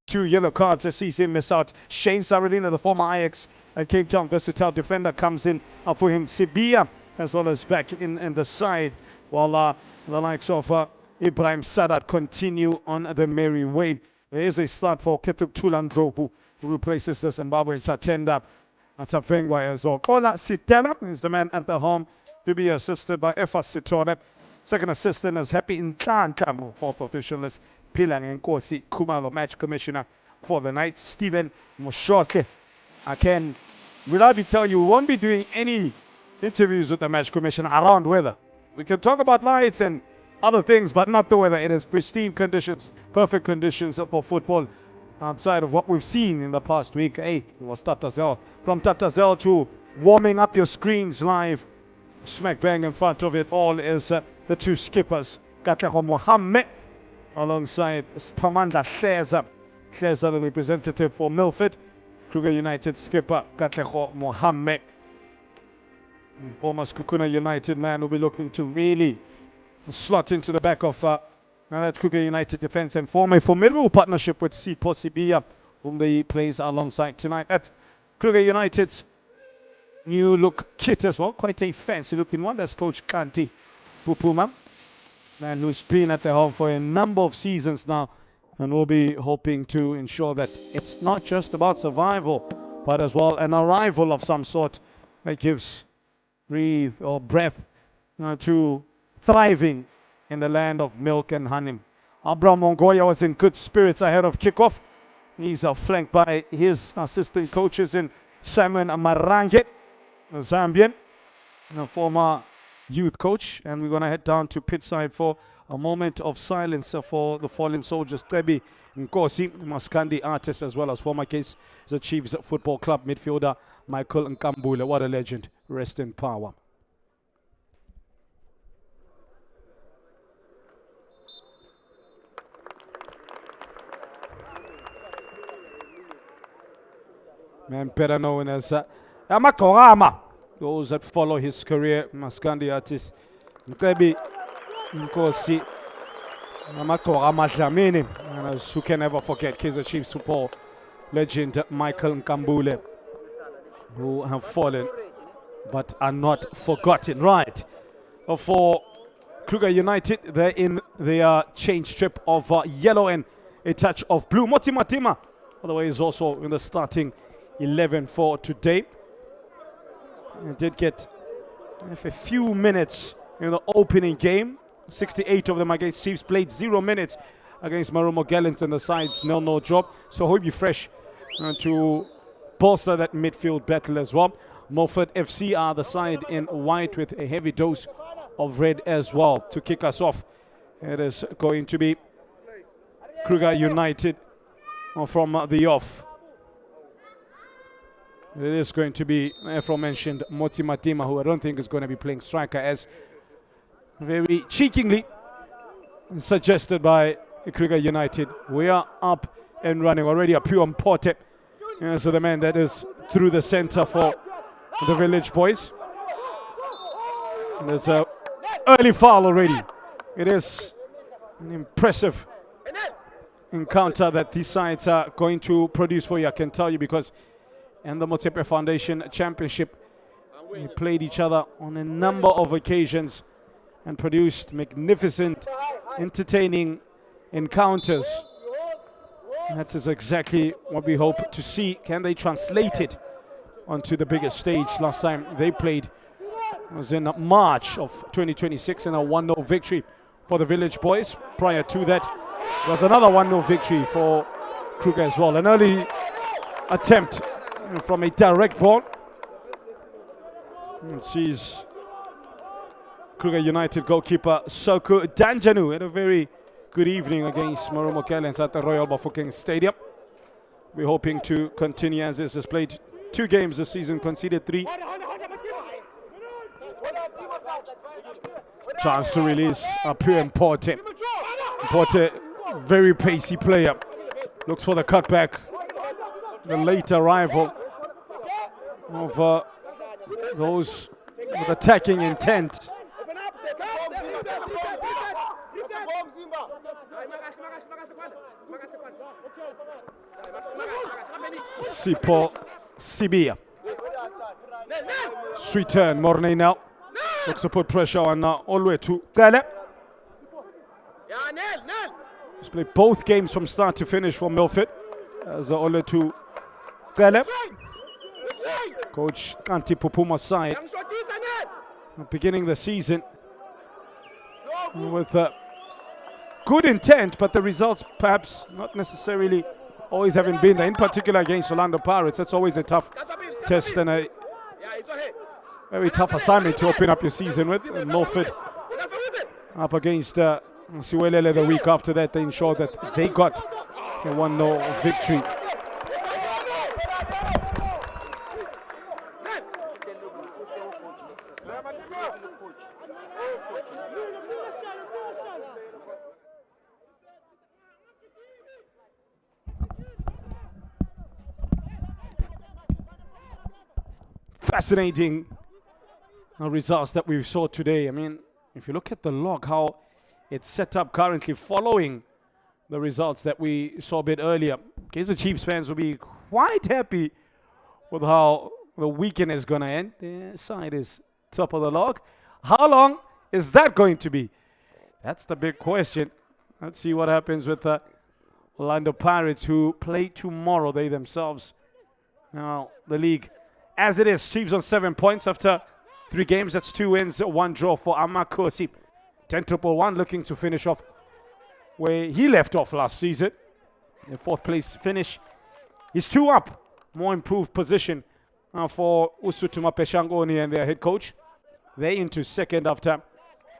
2 yellow cards as sees him miss out. Shane Saradina, the former Ajax and Cape Town versatile defender, comes in for him. Sibia as well as back in the side, while the likes of Ibrahim Sadat continue on the merry way. There is a start for Ketub Tulandropu, who replaces the Zimbabwean Tatenda. That's a Vengwa as well. Kola Sitela is the man at the home to be assisted by Efa Sitore. Second assistant is Happy Ntlantamo. Fourth official is Pilang Nkosi Kumalo, match commissioner for the night. Stephen Moshoke. I can, without me telling you, we won't be doing any interviews with the match commissioner around weather. We can talk about lights and other things, but not the weather. It is pristine conditions, perfect conditions for football outside of what we've seen in the past week. Hey, it was Tatazel. From Tatazel to warming up your screens live, smack bang in front of it all is the two skippers, Katlego Mohammed alongside Spamanda Hleza. Hleza, the representative for Milford. Kruger United skipper Katlego Mohammed. Former Skukuna United man will be looking to really slot into the back of that Kruger United defense and form a formidable partnership with Sipho Sibia, whom he plays alongside tonight. At Kruger United's new look kit as well, quite a fancy looking one. That's Coach Kanti Pupuma, man who's been at the helm for a number of seasons now, and will be hoping to ensure that it's not just about survival, but as well an arrival of some sort that gives breath to thriving in the land of milk and honey. Abraham Mongoya was in good spirits ahead of kickoff. He's flanked by his assistant coaches in Simon Marange, a Zambian, a former youth coach. And we're going to head down to pitside for a moment of silence for the fallen soldiers. Tebi Nkosi, Maskandi artist, as well as former Case the Chiefs Football Club midfielder Michael Nkambule. What a legend. Rest in power. Man better known as Amakorama. Those that follow his career, Maskandi artist Tebi Nkosi, Amakorama Dlamini, and as who can never forget Kaizer Chiefs football legend Michael Nkambule, who have fallen but are not forgotten. Right, for Kruger United, they're in their change strip of yellow and a touch of blue. Moti Matima, by the way, is also in the starting 11 for today. He did get a few minutes in the opening game. 68 of them against Chiefs, played 0 minutes against Marumo Gallants and the side's 0-0 draw. So he'll be fresh to bolster that midfield battle as well. Milford FC are the side in white with a heavy dose of red as well. To kick us off, it is going to be Kruger United from the off. It is going to be aforementioned Moti Matima, who I don't think is going to be playing striker, as very cheekingly suggested by Kruger United. We are up and running already. A pure Mpote, so the man that is through the center for the Village Boys. And there's an early foul already. It is an impressive encounter that these sides are going to produce for you, I can tell you, because in the Motsepe Foundation Championship, we played each other on a number of occasions and produced magnificent, entertaining encounters. And that is exactly what we hope to see. Can they translate it onto the biggest stage? Last time they played was in March of 2026 in a 1-0 victory for the Village Boys. Prior to that was another 1-0 victory for Kruger as well. An early attempt from a direct ball. And sees Kruger United goalkeeper Soko Danjanu had a very good evening against Marumo Gallants at the Royal Bafokeng Stadium. We're hoping to continue, as this has played 2 games this season, conceded 3. Chance to release a pure Mpote. Mpote, very pacey player. Looks for the cutback. The late arrival of those with attacking intent. Sipo Sibia. Sweet turn, Mornay now. Looks to put pressure on all the way to Tele. He's played both games from start to finish for Milford. As all the way to Tele. Coach Kanti Pupuma's side. Beginning the season with good intent, but the results perhaps not necessarily always haven't been there. In particular against Orlando Pirates, that's always a tough test and a very tough assignment to open up your season with. And Milford up against Siwelele the week after that, they ensured that they got a 1-0 victory. Fascinating results that we saw today. I mean, if you look at the log, how it's set up currently following the results that we saw a bit earlier, Kaizer Chiefs fans will be quite happy with how the weekend is going to end. Their side is top of the log. How long is that going to be? That's the big question. Let's see what happens with the Orlando Pirates, who play tomorrow. They themselves, now the league as it is, Chiefs on 7 points after 3 games. That's 2 wins, 1 draw for Amakosi. 10-1, looking to finish off where he left off last season. The 4th place finish. He's 2 up. More improved position for Usutuma Peshangoni and their head coach. They're into 2nd after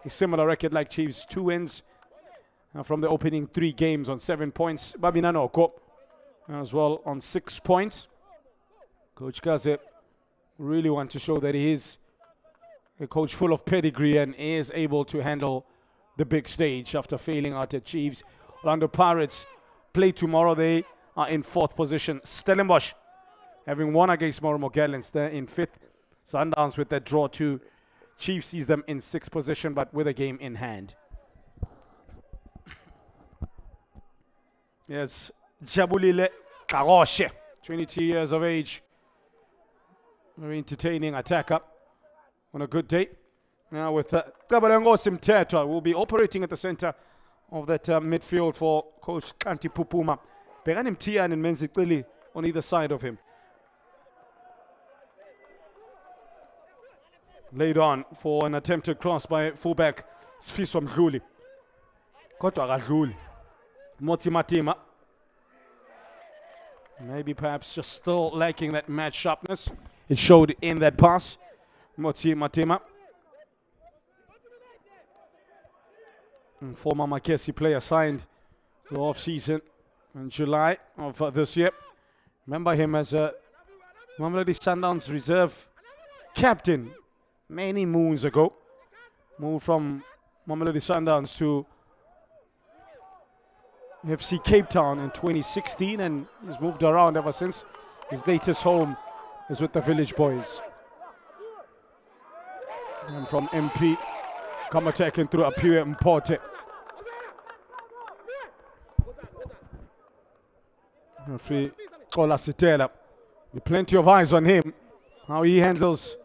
a similar record like Chiefs. 2 wins from the opening 3 games on 7 points. Babina Noko as well on 6 points. Coach Gaze really want to show that he is a coach full of pedigree and is able to handle the big stage after failing out at Chiefs. Orlando Pirates play tomorrow. They are in 4th position. Stellenbosch having won against Morimo Gallants. They're in 5th. Sundowns with that draw too. Chiefs sees them in 6th position, but with a game in hand. Yes, Jabulile Karoshe, 22 years of age. Very entertaining attacker on a good day. Now with Tabalango Simtetwa will be operating at the center of that midfield for Coach Kanti Pupuma. Beganim Tian and Menzikili on either side of him. Laid on for an attempted cross by fullback Sfiso Mdluli. Kodwa akadluli. Moti Matima. Maybe perhaps just still lacking that match sharpness. It showed in that pass. Moti Matima. And former Makesi player signed the off-season in July of this year. Remember him as a Mamelodi Sundowns reserve captain many moons ago. Moved from Mamelodi Sundowns to FC Cape Town in 2016 and he's moved around ever since. His latest home is with the Village Boys. And from MP, come attacking through Apia Mpote. Referee Kola Sitela. With plenty of eyes on him. How he handles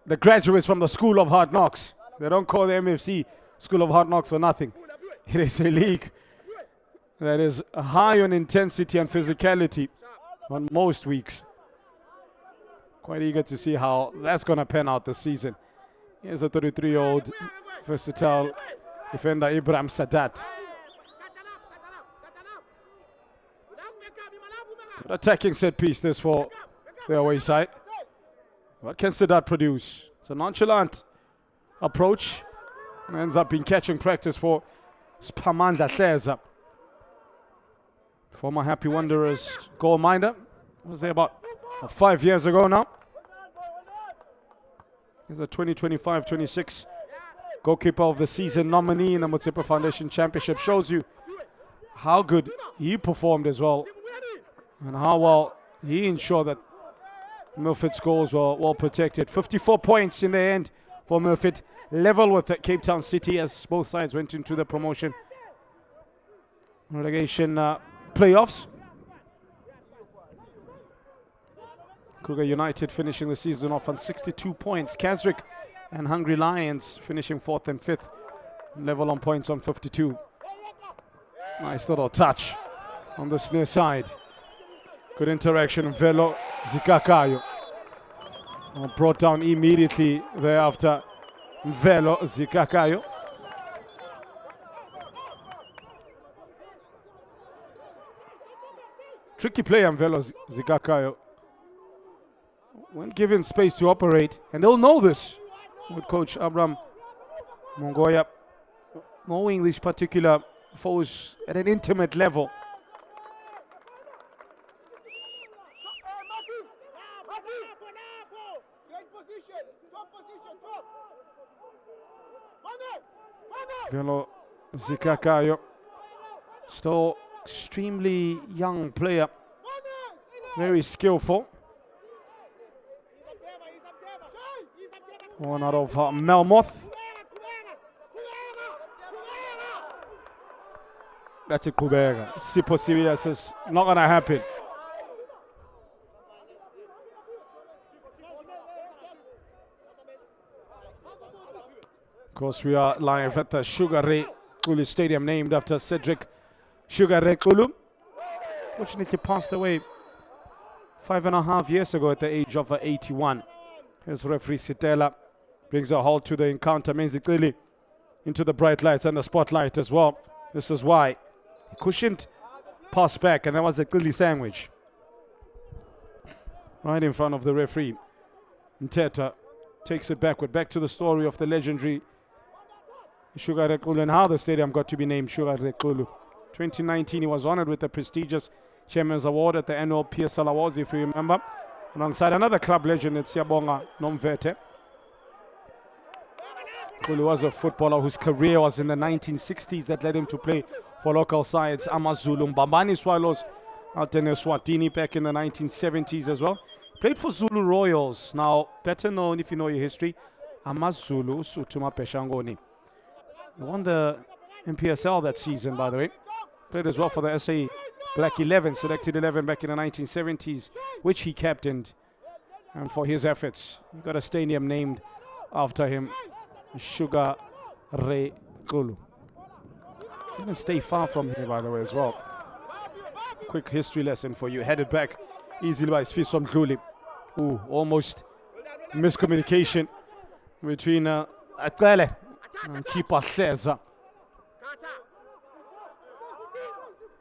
the graduates from the School of Hard Knocks. They don't call the MFC School of Hard Knocks for nothing. It is a league that is high on intensity and physicality on most weeks. Quite eager to see how that's going to pan out this season. Here's a 33-year-old versatile defender, Ibrahim Sadat. Good attacking set piece this for the away side. What can Sadat produce? It's a nonchalant approach. And ends up being catching practice for Spamandla Hleza. Former Happy Wanderers goalminder. Was there about 5 years ago now. He's a 2025-26 goalkeeper of the season nominee in the Motsepe Foundation Championship. Shows you how good he performed as well and how well he ensured that Milford's goals were well protected. 54 points in the end for Milford. Level with Cape Town City as both sides went into the promotion relegation playoffs. Kruger United finishing the season off on 62 points. Keswick and Hungry Lions finishing 4th and 5th. Level on points on 52. Nice little touch on this near side. Good interaction. Velo Zikakayo brought down immediately thereafter. Velo Zikakayo. Tricky player, Velo Zikakayo. When given space to operate, and they'll know this with Coach Abraham Mongoya, knowing these particular foes at an intimate level. Velo Zikakayo, still extremely young player, very skillful. One out of Melmoth. That's a Kruger. Sipo Sivia says, not going to happen. Of course, we are live at the Sugar Ray Kulu Stadium, named after Cedric Sugar Ray Kulu. Fortunately passed away 5.5 years ago at the age of 81. Here's referee Sitela. Brings a halt to the encounter. Menzicili into the bright lights and the spotlight as well. This is why he cushioned pass back, and that was a Kili sandwich. Right in front of the referee. Nteta takes it backward. Back to the story of the legendary Sugar Rekulu and how the stadium got to be named Sugar Rekulu. 2019, he was honored with the prestigious Chairman's Award at the annual PSL Awards, if you remember, alongside another club legend, it's Siyabonga Nomvete. Kulu was a footballer whose career was in the 1960s that led him to play for local sides AmaZulu, Mbambani Swallows out in Eswatini back in the 1970s as well. Played for Zulu Royals, now better known if you know your history, AmaZulu Sutuma Peshangoni. He won the MPSL that season, by the way. Played as well for the SA Black 11, selected 11 back in the 1970s, which he captained. And for his efforts, he got a stadium named after him, Sugar Ray Kulu. Didn't stay far from here, by the way, as well. Quick history lesson for you. Headed back easily by Sfiso Mdluli. Ooh, almost miscommunication between Atele and keeper Hleza.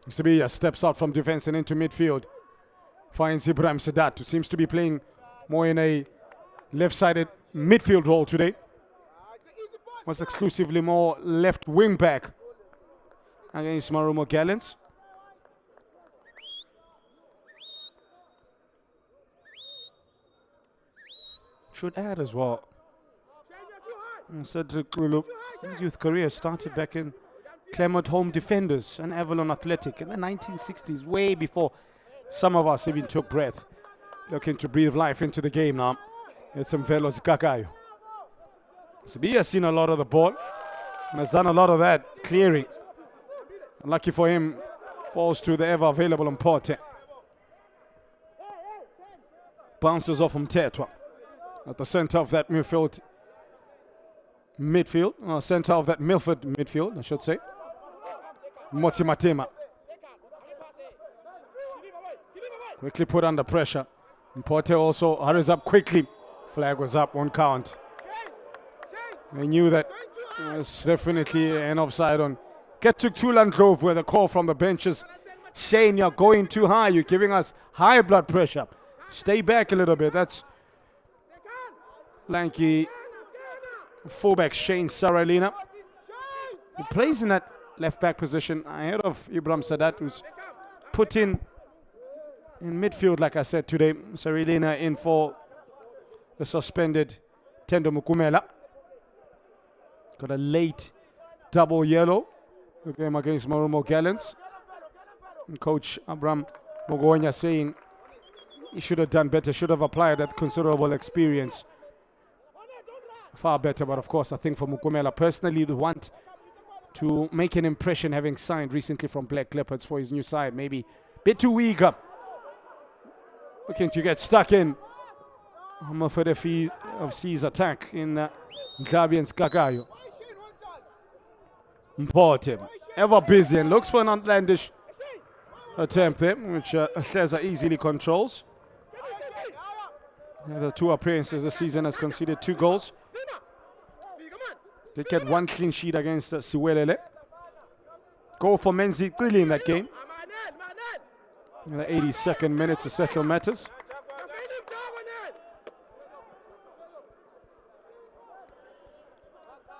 Sibiya steps out from defense and into midfield. Finds Ibrahim Sadat, who seems to be playing more in a left-sided midfield role today. Was exclusively more left wing back against Marumo Gallants. Should add as well, Cedric Kulu, his youth career started back in Claremont Home Defenders and Avalon Athletic in the 1960s, way before some of us even took breath. Looking to breathe life into the game now. It's Mvelo Zikakayo. Sibiya has seen a lot of the ball and has done a lot of that clearing. Lucky for him, falls to the ever available Mpote. Bounces off from Tetwa at the center of that Milford midfield, center of that Milford midfield, I should say. Moti Matema. Quickly put under pressure. Mpote also hurries up quickly. Flag was up, one count. They knew that it was definitely an offside on Get to Tulan Grove, where the call from the benches, Shane, you're going too high. You're giving us high blood pressure. Stay back a little bit. That's lanky fullback Shane Saralina, who plays in that left back position ahead of Ibrahim Sadat, who's put in midfield, like I said today. Saralina in for the suspended Tendo Mukumela. Got a late double yellow, the game against Marumo Gallants. And Coach Abraham Mogonya saying he should have done better, should have applied that considerable experience. Far better, but of course I think for Mukumela personally, would want to make an impression, having signed recently from Black Leopards for his new side. Maybe a bit too eager. Looking to get stuck in. Milford FC's attack in Mdlabi and Skakayo. Important. Ever busy and looks for an outlandish attempt there, which Hleza easily controls. The 2 appearances this season has conceded 2 goals. Did get 1 clean sheet against Siwelele. Goal for Menzi Qili in that game. In the 82nd minute to settle matters.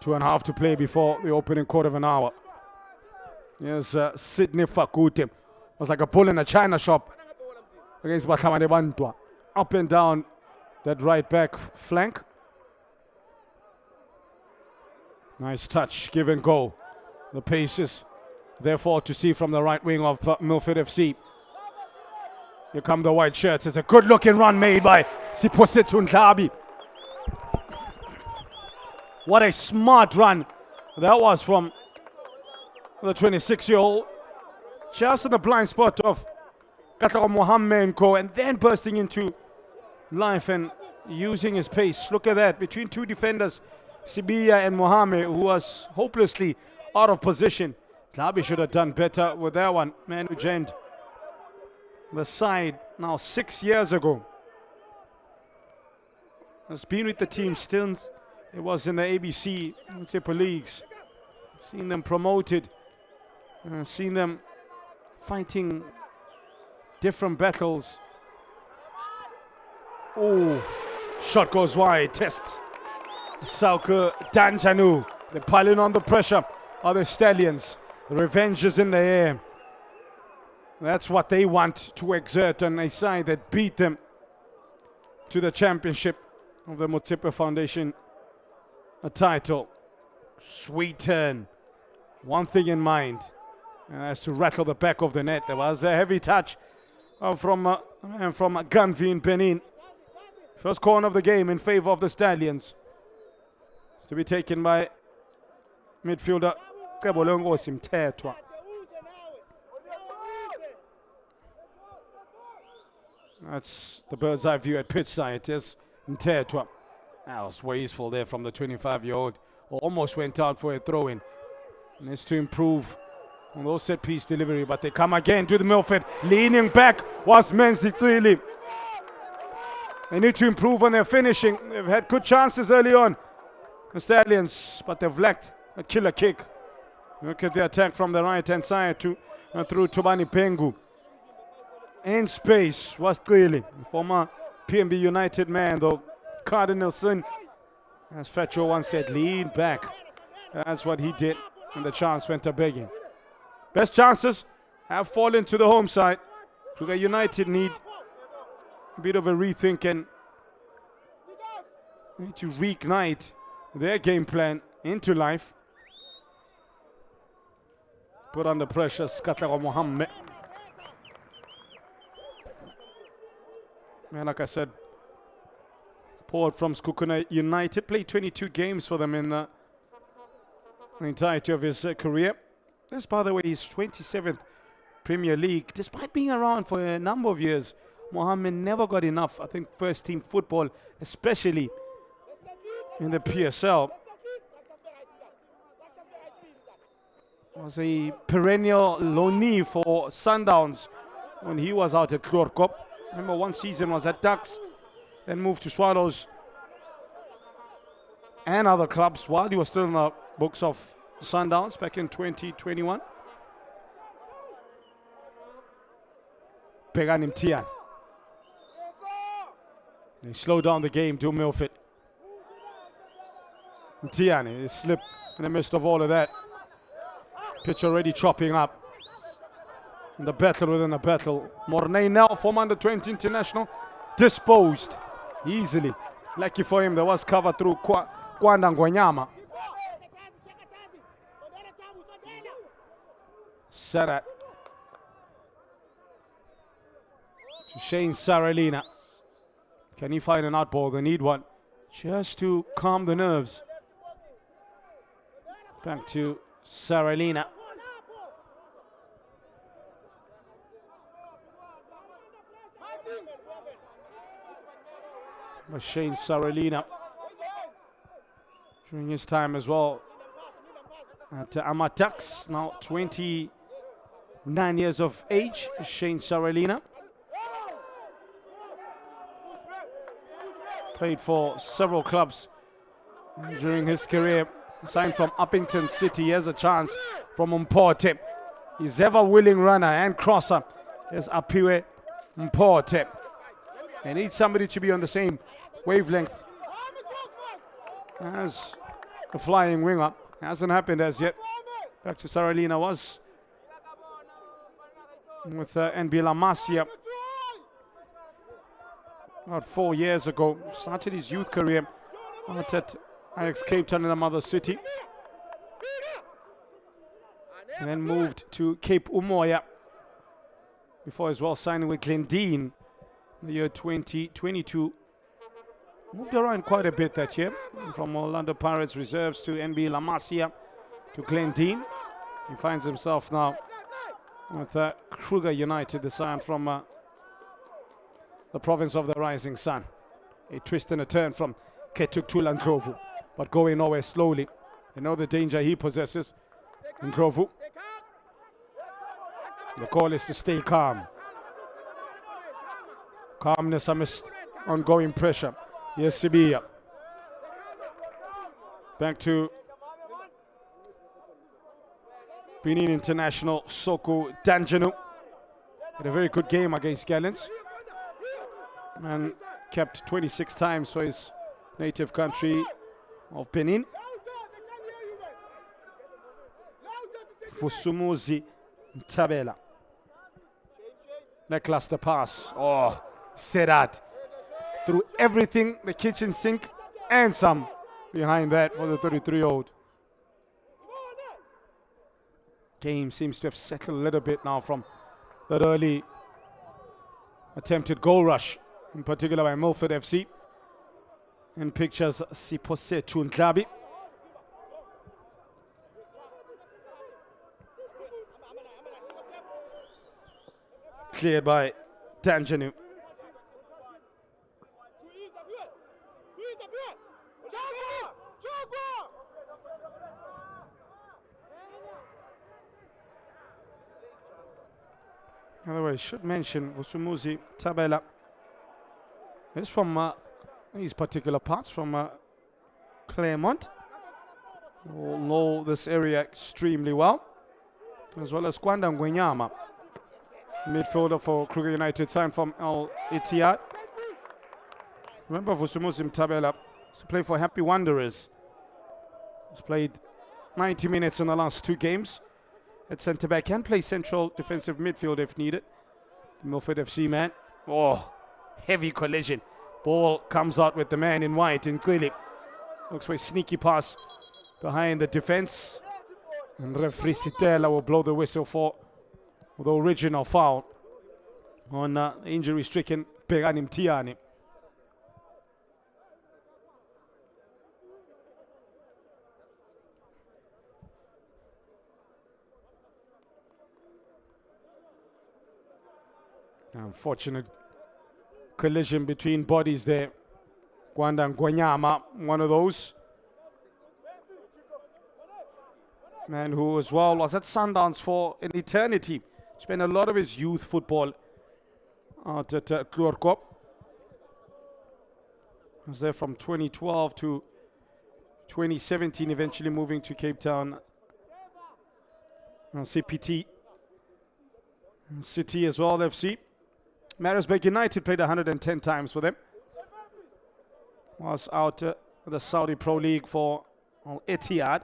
Two and a half to play before the opening quarter of an hour. Here's Sydney Fakute. Was like a bull in a china shop against Batlamane Bantwa. Up and down that right back flank. Nice touch, give and go. The pace is therefore to see from the right wing of Milford FC. Here come the white shirts. It's a good looking run made by Siposethu Ndlabi. What a smart run that was from the 26-year-old. Just in the blind spot of Katlego Mohammed and co, and then bursting into life and using his pace. Look at that, between 2 defenders, Sibiya and Mohammed, who was hopelessly out of position. Ndlabi should have done better with that one. Man who joined the side now 6 years ago. Has been with the team since it was in the ABC Municipal Leagues. Seen them promoted, seen them fighting different battles. Oh, shot goes wide, tests Sauke Danjanu. They're piling on the pressure of the Stallions. The revenge is in the air. That's what they want to exert on a side that beat them to the championship of the Motsepe Foundation. A title. Sweet turn. One thing in mind. As to rattle the back of the net. There was a heavy touch from Ganvi in Benin. First corner of the game in favor of the Stallions. To be taken by midfielder Kebolongo Simtetwa. That's the bird's eye view at pitch side. It's Mtetwa. That was wasteful there from the 25-year-old. Almost went out for a throw-in. Needs to improve on those set-piece delivery, but they come again to the Milford. Leaning back was Menzi Qili. They need to improve on their finishing. They've had good chances early on, the Stallions, but they've lacked a killer kick. Look at the attack from the right-hand side through Tubani Pengu. In space was Qili, the former PMB United man, though. Cardinalson, as Fetcho once said, lean back. That's what he did, and the chance went a begging. Best chances have fallen to the home side. Kruger United need a bit of a rethink and need to reignite their game plan into life. Put under pressure, Katlego Mohammed. And like I said, Port from Skukuna United, played 22 games for them in the entirety of his career. This, by the way, his 27th Premier League. Despite being around for a number of years, Mohammed never got enough. I think first team football, especially in the PSL, was a perennial loanee for Sundowns when he was out at Kruger. Remember, one season was at Ducks, then moved to Swallows and other clubs while he was still in the books of Sundowns back in 2021. Peganim Tian. They slow down the game to Milford. Tian is slipped in the midst of all of that. Pitch already chopping up. The battle within the battle. Mornay now, former under-20 international, disposed easily. Lucky for him, there was cover through Kwanda Ngwanyama. Sarat to Shane Saralina. Can he find an outball? They need one just to calm the nerves. Back to Saralina. Shane Saralina during his time as well at Amatax, now 29 years of age, Shane Saralina. Played for several clubs during his career. Signed from Uppington City. He has a chance from Mporte. His ever-willing runner and crosser is Apiwe Mporte. They need somebody to be on the same wavelength as a flying winger. Hasn't happened as yet. Back to Saralina was with NB La Masia about 4 years ago. Started his youth career out at Ajax Cape Town in the mother city. And then moved to Cape Umoya before as well signing with Glendine in the year 2022. Moved around quite a bit that year, from Orlando Pirates reserves to NB La Masia to Glendine. He finds himself now with Kruger United, the side from the province of the rising sun. A twist and a turn from Ketuk Tulandrovu, but going nowhere slowly. You know the danger he possesses. Ndrovu. The call is to stay calm. Calmness amidst ongoing pressure. Yes, Sibia. Back to Benin International Soko Danjanu. Had a very good game against Gallants. And kept 26 times for his native country of Benin. Fusumuzi Tabela. Lackluster pass. Oh, Sedat. Through everything, the kitchen sink and some behind that for the 33-year-old. Game seems to have settled a little bit now from that early attempted goal rush, in particular by Milford FC. In pictures, Sipose Tundlabi. Cleared by Danjanu. Otherwise, should mention Vusumuzi Tabela is from these particular parts, from Claremont. You all know this area extremely well, as well as Kwanda Ngwenyama, midfielder for Kruger United, signed from Al Ittihad. Remember Vusumuzi Tabela to play for Happy Wanderers. He's played 90 minutes in the last 2 games. At centre back, can play central defensive midfield if needed. Milford FC man. Oh, heavy collision. Ball comes out with the man in white, and clearly looks for a sneaky pass behind the defense. And referee Sitela will blow the whistle for the original foul on injury-stricken Peganim Tiani. Unfortunate collision between bodies there. Kwanda Ngwenyama, one of those. Man who as well was at Sundowns for an eternity. Spent a lot of his youth football out at Kruger. Was there from 2012 to 2017, eventually moving to Cape Town. CPT City as well, FC. Maritzburg United played 110 times for them. Was out the Saudi Pro League for Etihad.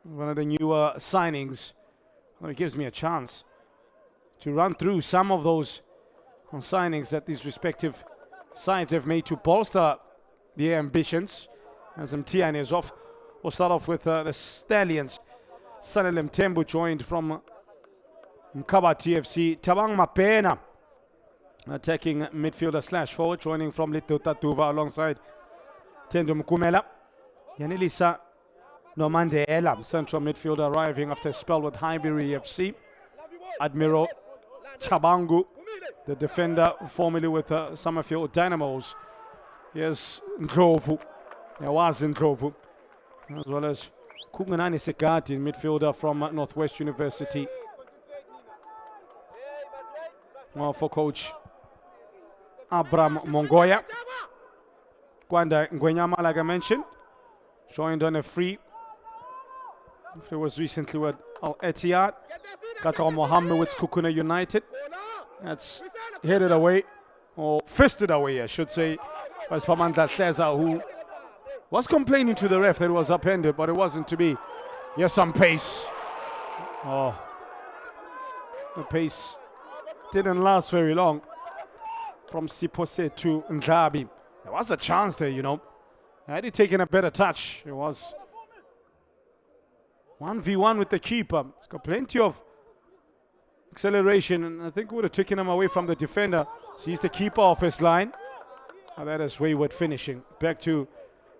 One of the newer signings. Well, it gives me a chance to run through some of those signings that these respective sides have made to bolster their ambitions. As Mtiani is off, we'll start off with the Stallions. Sanelem Tembu joined from Mkaba TFC. Tabang Mapena, attacking midfielder slash forward, joining from Little Tatuva alongside Tendo Mkumela. Yanelisa Nomandela, central midfielder, arriving after a spell with Highbury FC. Admiral Chabangu, the defender formerly with Summerfield Dynamos. Here's Ndlovu. There was Ndlovu. As well as Kunganani Sekati, midfielder from Northwest University. Well, for coach Abraham Mongoya. Kwanda Ngwenyama, like I mentioned, joined on a free. It was recently with Al Etihad. Qatar Mohammed with Kukuna United. That's headed away, or fisted away, I should say, by Spamanda Cesar, who was complaining to the ref that it was upended, but it wasn't to be. Yes, some pace. Oh, the pace didn't last very long. From Sipose to Ndlabi. There was a chance there, you know. Had he taken a better touch, it was 1v1 with the keeper. He's got plenty of acceleration, and I think would have taken him away from the defender. Sees the keeper off his line. And that is wayward finishing. Back to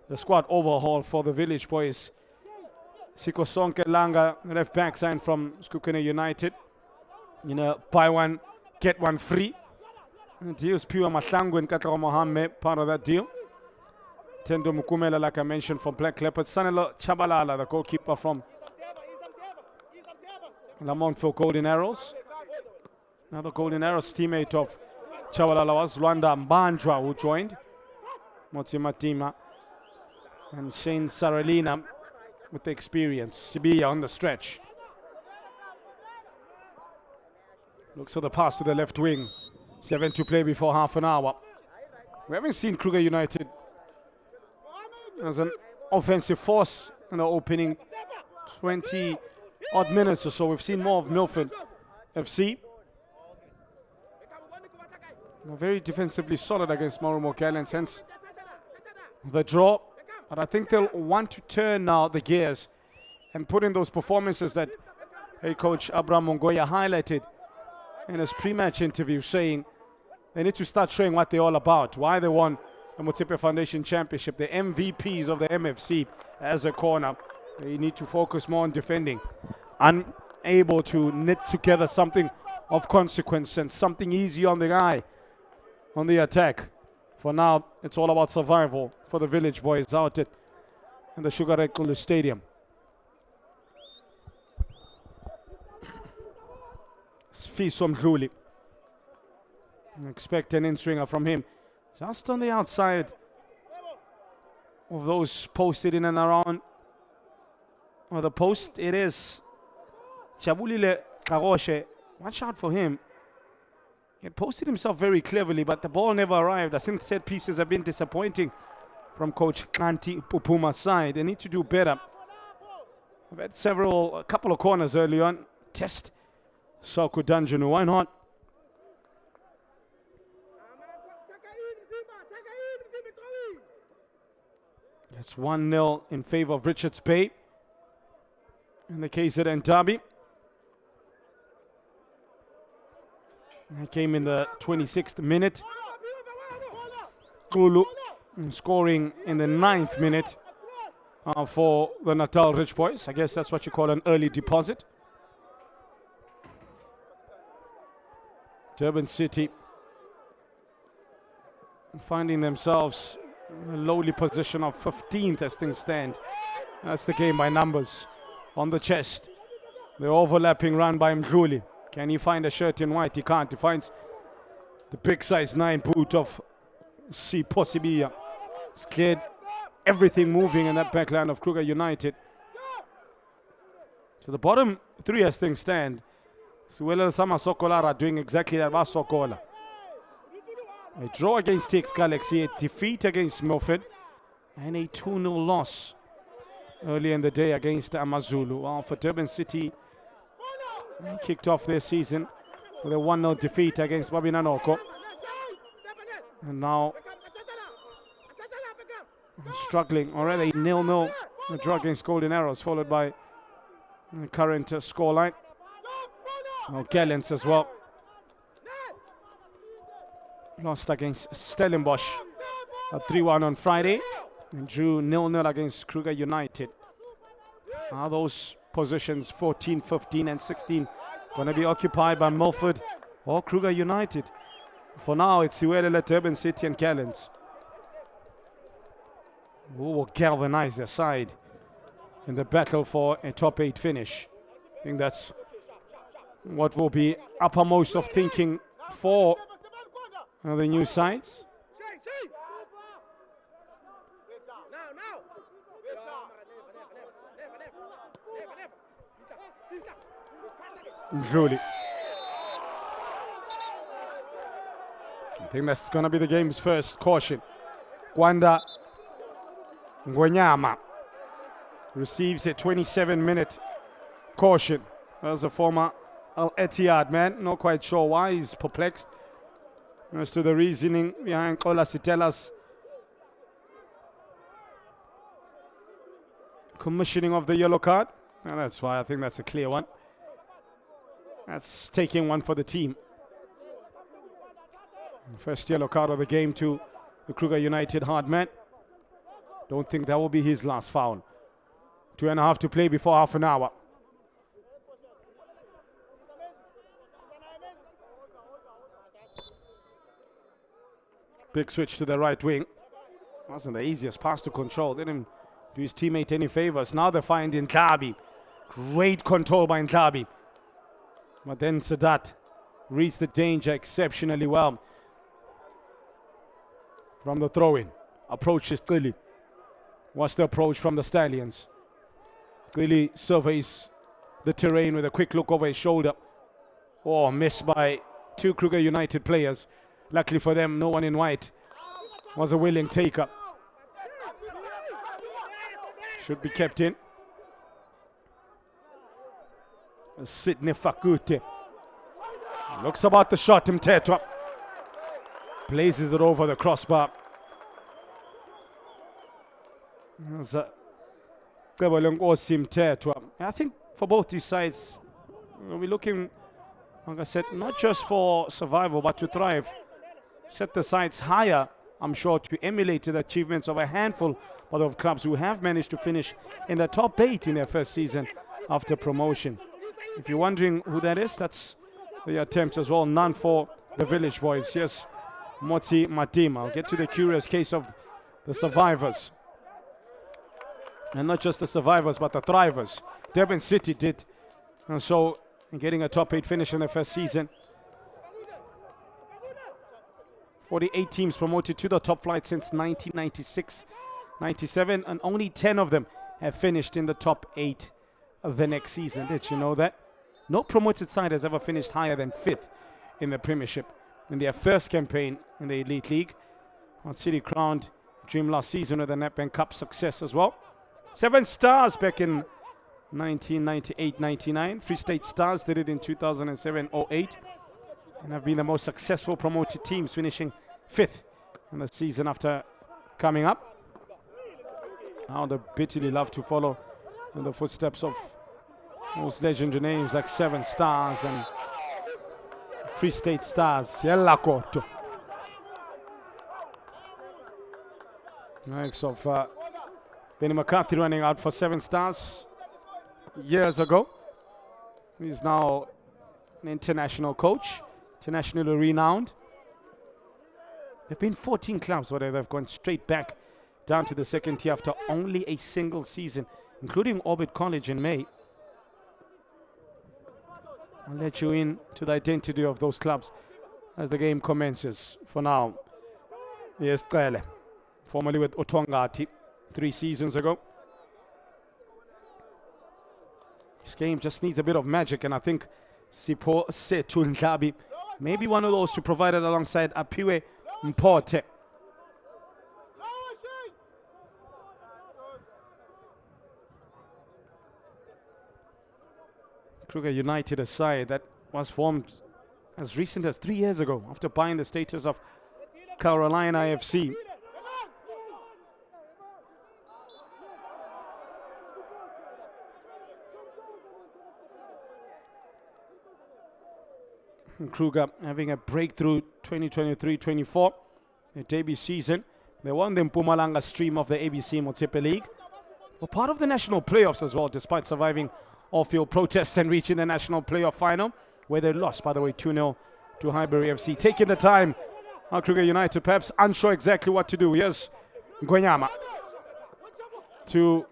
the squad overhaul for the Village Boys. Siko Sonke Langa, left back signed from Skukune United. You know, buy one, get one free. And deals Pure Maslangu and Katara Mohammed, part of that deal. Tendo Mukumela, like I mentioned, from Black Leopard. Sanelo Chabalala, the goalkeeper from Lamontfort Golden Arrows. Another Golden Arrows teammate of Chabalala was Luanda Mbandra, who joined. Motsi Matima. And Shane Saralina with the experience. Sibiya on the stretch. Looks for the pass to the left wing. 7 to play before half an hour. We haven't seen Kruger United as an offensive force in the opening 20 odd minutes or so. We've seen more of Milford FC. They're very defensively solid against Marumo Gallants, hence the draw. But I think they'll want to turn now the gears and put in those performances that head coach Abraham Mongoya highlighted in his pre-match interview, saying they need to start showing what they're all about, why they won the Motsepe Foundation Championship, the MVPs of the MFC as a corner. They need to focus more on defending. Unable to knit together something of consequence and something easy on the guy, on the attack. For now, it's all about survival for the Village Boys out at in the Sugar Ekulu Stadium. Fiso Mdluli. Expect an in-swinger from him. Just on the outside of those posted in and around the post. It is Chabulile Karoshe. Watch out for him. He posted himself very cleverly, but the ball never arrived. I think set pieces have been disappointing from coach Kanti Pupuma's side. They need to do better. I've had a couple of corners early on. Test Soku Dungeon, why not? It's 1-0 in favor of Richards Bay in the KZN derby. It came in the 26th minute. Kulu scoring in the 9th minute for the Natal Rich Boys. I guess that's what you call an early deposit. Durban City finding themselves in a lowly position of 15th as things stand. That's the game by numbers. On the chest, the overlapping run by Mdluli. Can he find a shirt in white? He can't. He finds the big size 9 boot of C. Posibia. It's cleared everything moving in that backline of Kruger United. So the bottom 3 as things stand. Suwela Sama Sokola are doing exactly that. Sokola. A draw against TX Galaxy, a defeat against Milford, and a 2-0 loss early in the day against Amazulu. Well, for Durban City, they kicked off their season with a 1-0 defeat against Babinanoko. And now struggling already, 0-0. A draw against Golden Arrows, followed by the current scoreline. Now Gallants as well. Lost against Stellenbosch, 3-1 on Friday, and drew 0-0 against Kruger United. Are those positions 14, 15 and 16 going to be occupied by Milford or Kruger United? For now, it's Siwelela, Durban City and Callens who will galvanize their side in the battle for a top 8 finish. I think that's what will be uppermost of thinking for the new sides. Truly. I think that's going to be the game's first caution. Gwanda Ngwenyama receives a 27-minute caution. As a former Al Etihad man, not quite sure why, he's perplexed as to the reasoning behind Kola Sitela's commissioning of the yellow card. And that's why I think that's a clear one. That's taking one for the team. First yellow card of the game to the Kruger United hard man. Don't think that will be his last foul. 2.5 to play before half an hour. Big switch to the right wing. Wasn't the easiest pass to control. Didn't do his teammate any favors. Now they find Nhlabi. Great control by Nhlabi. But then Sadat reads the danger exceptionally well. From the throw-in. Approaches Qili. What's the approach from the Stallions? Qili surveys the terrain with a quick look over his shoulder. Oh, missed by 2 Kruger United players. Luckily for them, no one in white was a willing taker. Should be kept in. Sidney Fakute. Looks about the shot, Mtetwa. Blazes it over the crossbar. I think for both these sides, we're looking, like I said, not just for survival, but to thrive. Set the sides higher, I'm sure, to emulate the achievements of a handful of clubs who have managed to finish in the top 8 in their first season after promotion. If you're wondering who that is, that's the attempt as well. None for the Village Boys. Yes, Moti Matima. I'll get to the curious case of the survivors. And not just the survivors, but the thrivers. Durban City did. And so, in getting a top 8 finish in their first season. 48 teams promoted to the top flight since 1996-97, and only 10 of them have finished in the top 8 of the next season. Did you know that? No promoted side has ever finished higher than 5th in the Premiership in their first campaign in the Elite League. City crowned dream last season with the Nedbank Cup success as well. 7 Stars back in 1998-99. Free State Stars did it in 2007-08. And have been the most successful promoted teams, finishing 5th in the season after coming up. Now they bitterly love to follow in the footsteps of those legendary names like 7 Stars and Free State Stars. Yella Koto. Likes of Benny McCarthy running out for 7 Stars years ago. He's now an international coach. Internationally renowned. There have been 14 clubs where they've gone straight back down to the second tier after only a single season, including Orbit College in May. I'll let you in to the identity of those clubs as the game commences. For now, yes, Cele, formerly with Otongati 3 seasons ago. This game just needs a bit of magic, and I think Sipho Setu Nhlabi maybe one of those to provide it alongside Apiwe Mpote. Kruger United, a side that was formed as recent as 3 years ago after buying the status of Carolina AFC. Kruger having a breakthrough 2023-24, their debut season. They won the Mpumalanga stream of the ABC Motsepe League. were part of the national playoffs as well, despite surviving off-field protests and reaching the national playoff final, where they lost, by the way, 2-0 to Highbury FC. Taking the time, Kruger United perhaps unsure exactly what to do. Here's Ngwenyama to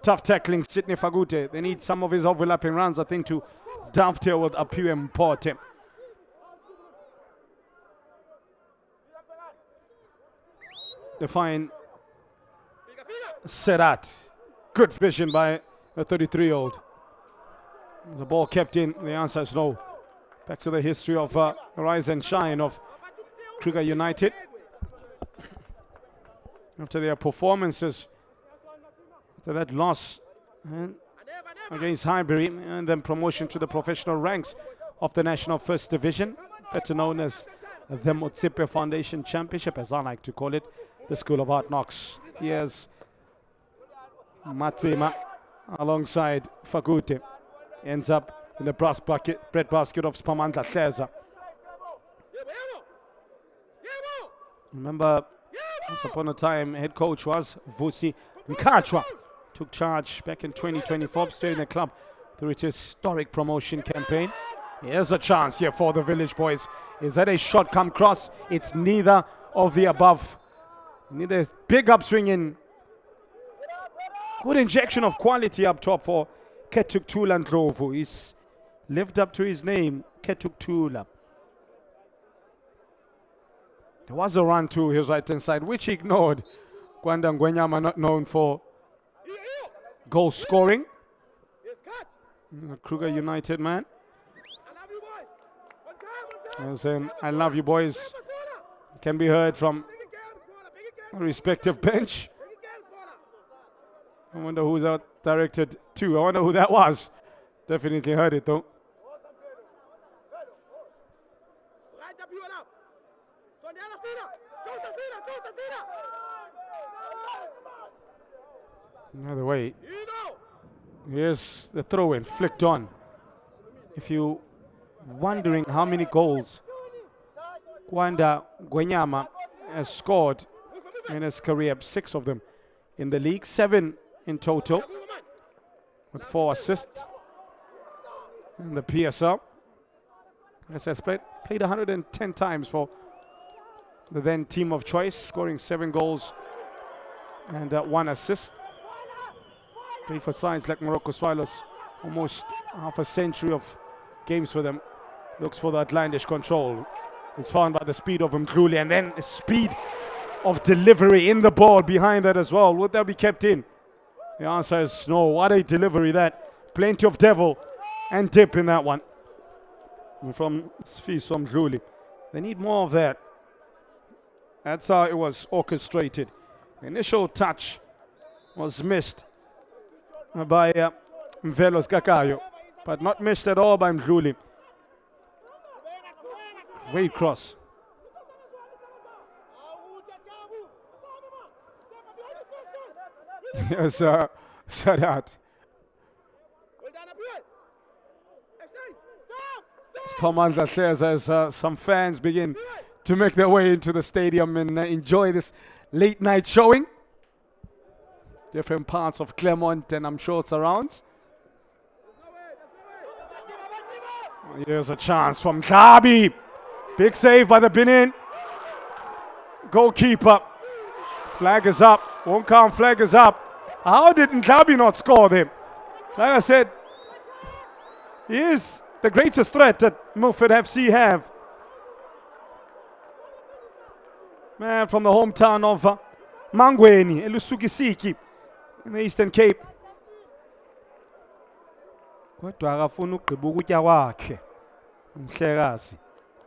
tough tackling Sidney Fagute. They need some of his overlapping runs, I think, to dovetail with Apiu Mpote. They find Serat. Good vision by a 33-year-old. The ball kept in. The answer is no. Back to the history of rise and shine of Kruger United. After their performances, after that loss against Highbury, and then promotion to the professional ranks of the National First Division, better known as the Motsepe Foundation Championship, as I like to call it, the School of Hard Knocks. Here's Matsema alongside Fagute. Ends up in the breadbasket of Spamandla Hleza. Remember, once upon a time, head coach was Vusi Nkachwa. Took charge back in 2024, steering the club through its historic promotion campaign. Here's a chance here for the Village Boys. Is that a shot come cross? It's neither of the above. Neither big upswing in. Good injection of quality up top for Ketuk Tula Ndlovu. He's lived up to his name, Ketuk Tula. There was a run to his right-hand side, which he ignored. Gwanda Ngwenyama, not known for goal scoring. Kruger United man. Saying, I love you boys. Can be heard from a respective bench. I wonder who's that directed to. I wonder who that was. Definitely heard it though. Another way. Here's the throw-in, flicked on. If you wondering how many goals Gwanda Ngwenyama has scored in his career, 6 of them in the league, 7 in total, with 4 assists in the PSL. As I said, played 110 times for the then team of choice, scoring 7 goals and 1 assist. Played for sides like Morocco Swallows, almost half a century of games for them. Looks for the Atlantic control. It's found by the speed of Mdluli, and then the speed of delivery in the ball behind that as well. Would that be kept in? The answer is no. What a delivery that. Plenty of devil and dip in that one. And from Sfiso Mdluli. They need more of that. That's how it was orchestrated. The initial touch was missed by Mvelos Kakayo, but not missed at all by Mdluli. Great cross. Yes, Sadat. Spamandla says as some fans begin to make their way into the stadium and enjoy this late night showing. Different parts of Claremont and I'm sure surrounds. Here's a chance from Gabi. Big save by the Benin goalkeeper. Flag is up. Won't count, flag is up. How did Ngabi not score them? Like I said, he is the greatest threat that Milford FC have. Man from the hometown of Mangweni, Elusukisiki, in the Eastern Cape.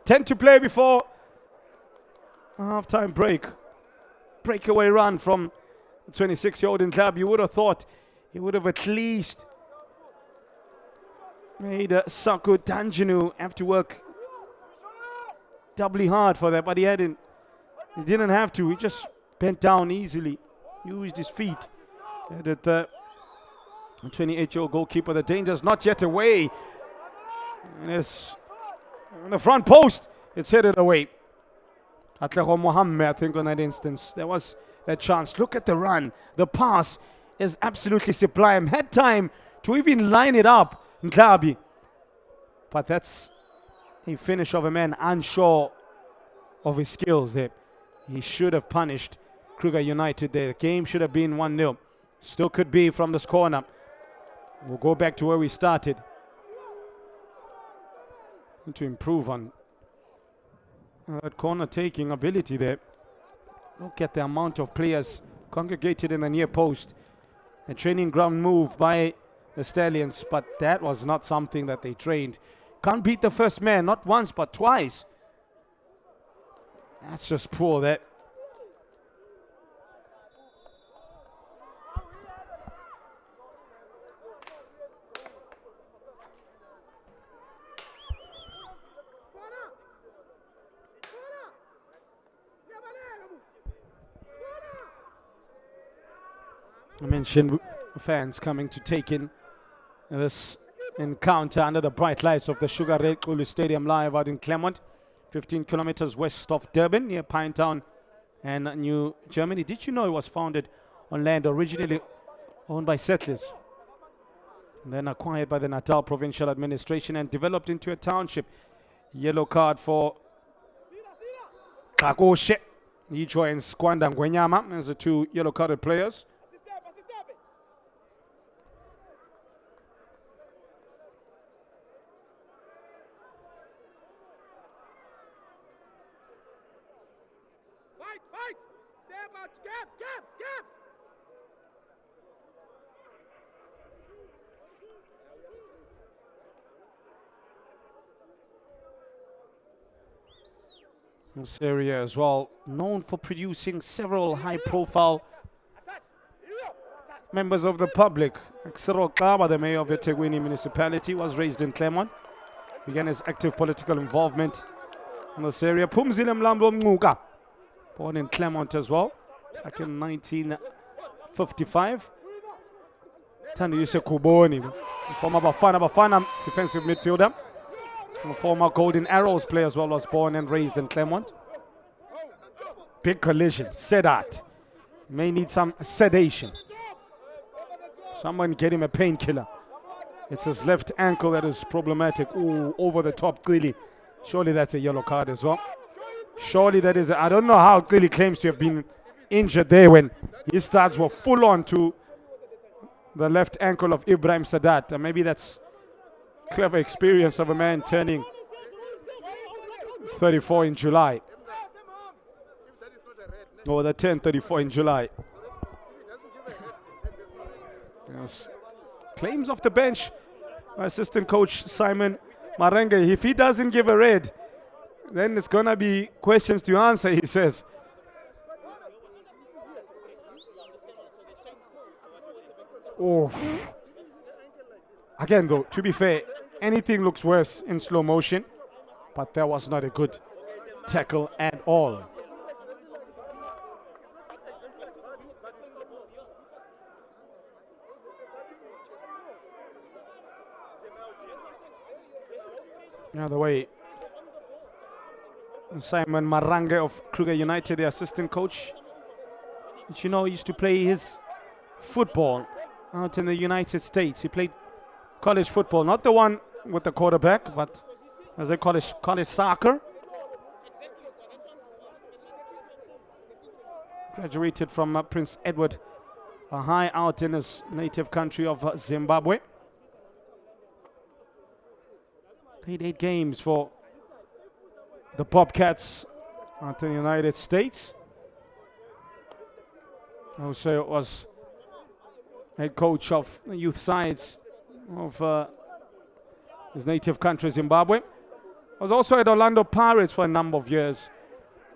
10 to play before a half-time break. Breakaway run from the 26-year-old in club. You would have thought he would have at least made Saku Tanjinu have to work doubly hard for that, but he hadn't. He didn't have to. He just bent down easily, used his feet. The 28-year-old goalkeeper. The danger's not yet away. And it's on the front post. It's headed away. Atlejo Mohammed, I think, on that instance. There was that chance. Look at the run, the pass. is absolutely sublime. Had time to even line it up, Ndlabi. But that's a finish of a man unsure of his skills there. He should have punished Kruger United there. The game should have been 1-0. Still could be from this corner. We'll go back to where we started. Need to improve on that corner taking ability there. Look at the amount of players congregated in the near post. A training ground move by the Stallions, but that was not something that they trained. Can't beat the first man, not once but twice. That's just poor that. I mentioned fans coming to take in this encounter under the bright lights of the Sugar Red Kulu Stadium live out in Claremont, 15 kilometers west of Durban, near Pinetown and New Germany. Did you know it was founded on land originally owned by settlers, and then acquired by the Natal Provincial Administration and developed into a township? Yellow card for Kakoshe. He joins Kwanda Ngwenyama as the two yellow carded players. This area as well, known for producing several high-profile members of the public. Cyril Kaba, the mayor of the eThekwini municipality, was raised in Claremont. Began his active political involvement in this area. Phumzile Mlambo Mncuka, born in Claremont as well, back in 1955. Thanduyise Khuboni, former Bafana defensive midfielder. A former Golden Arrows player as well, was born and raised in Claremont. Big collision, Sedat. May need some sedation. Someone get him a painkiller. It's his left ankle that is problematic. Ooh, over the top, clearly. Surely that's a yellow card as well. Surely that is, I don't know how clearly claims to have been injured there when his starts were full on to the left ankle of Ibrahim Sadat. And maybe that's clever experience of a man turning 34 in July. Oh, they turned 34 in July. Yes. Claims off the bench by assistant coach Simon Marenge. If he doesn't give a red, then it's going to be questions to answer, he says. Oh. Again, though, to be fair, anything looks worse in slow motion, but that was not a good tackle at all. Now the way Simon Marange of Kruger United, the assistant coach, which you know used to play his football out in the United States. He played college football, not the one with the quarterback, but as they call it, college soccer. Graduated from Prince Edward High out in his native country of Zimbabwe. Played 8 games for the Bobcats out in the United States. Also was head coach of the youth sides of his native country, Zimbabwe. Was also at Orlando Pirates for a number of years,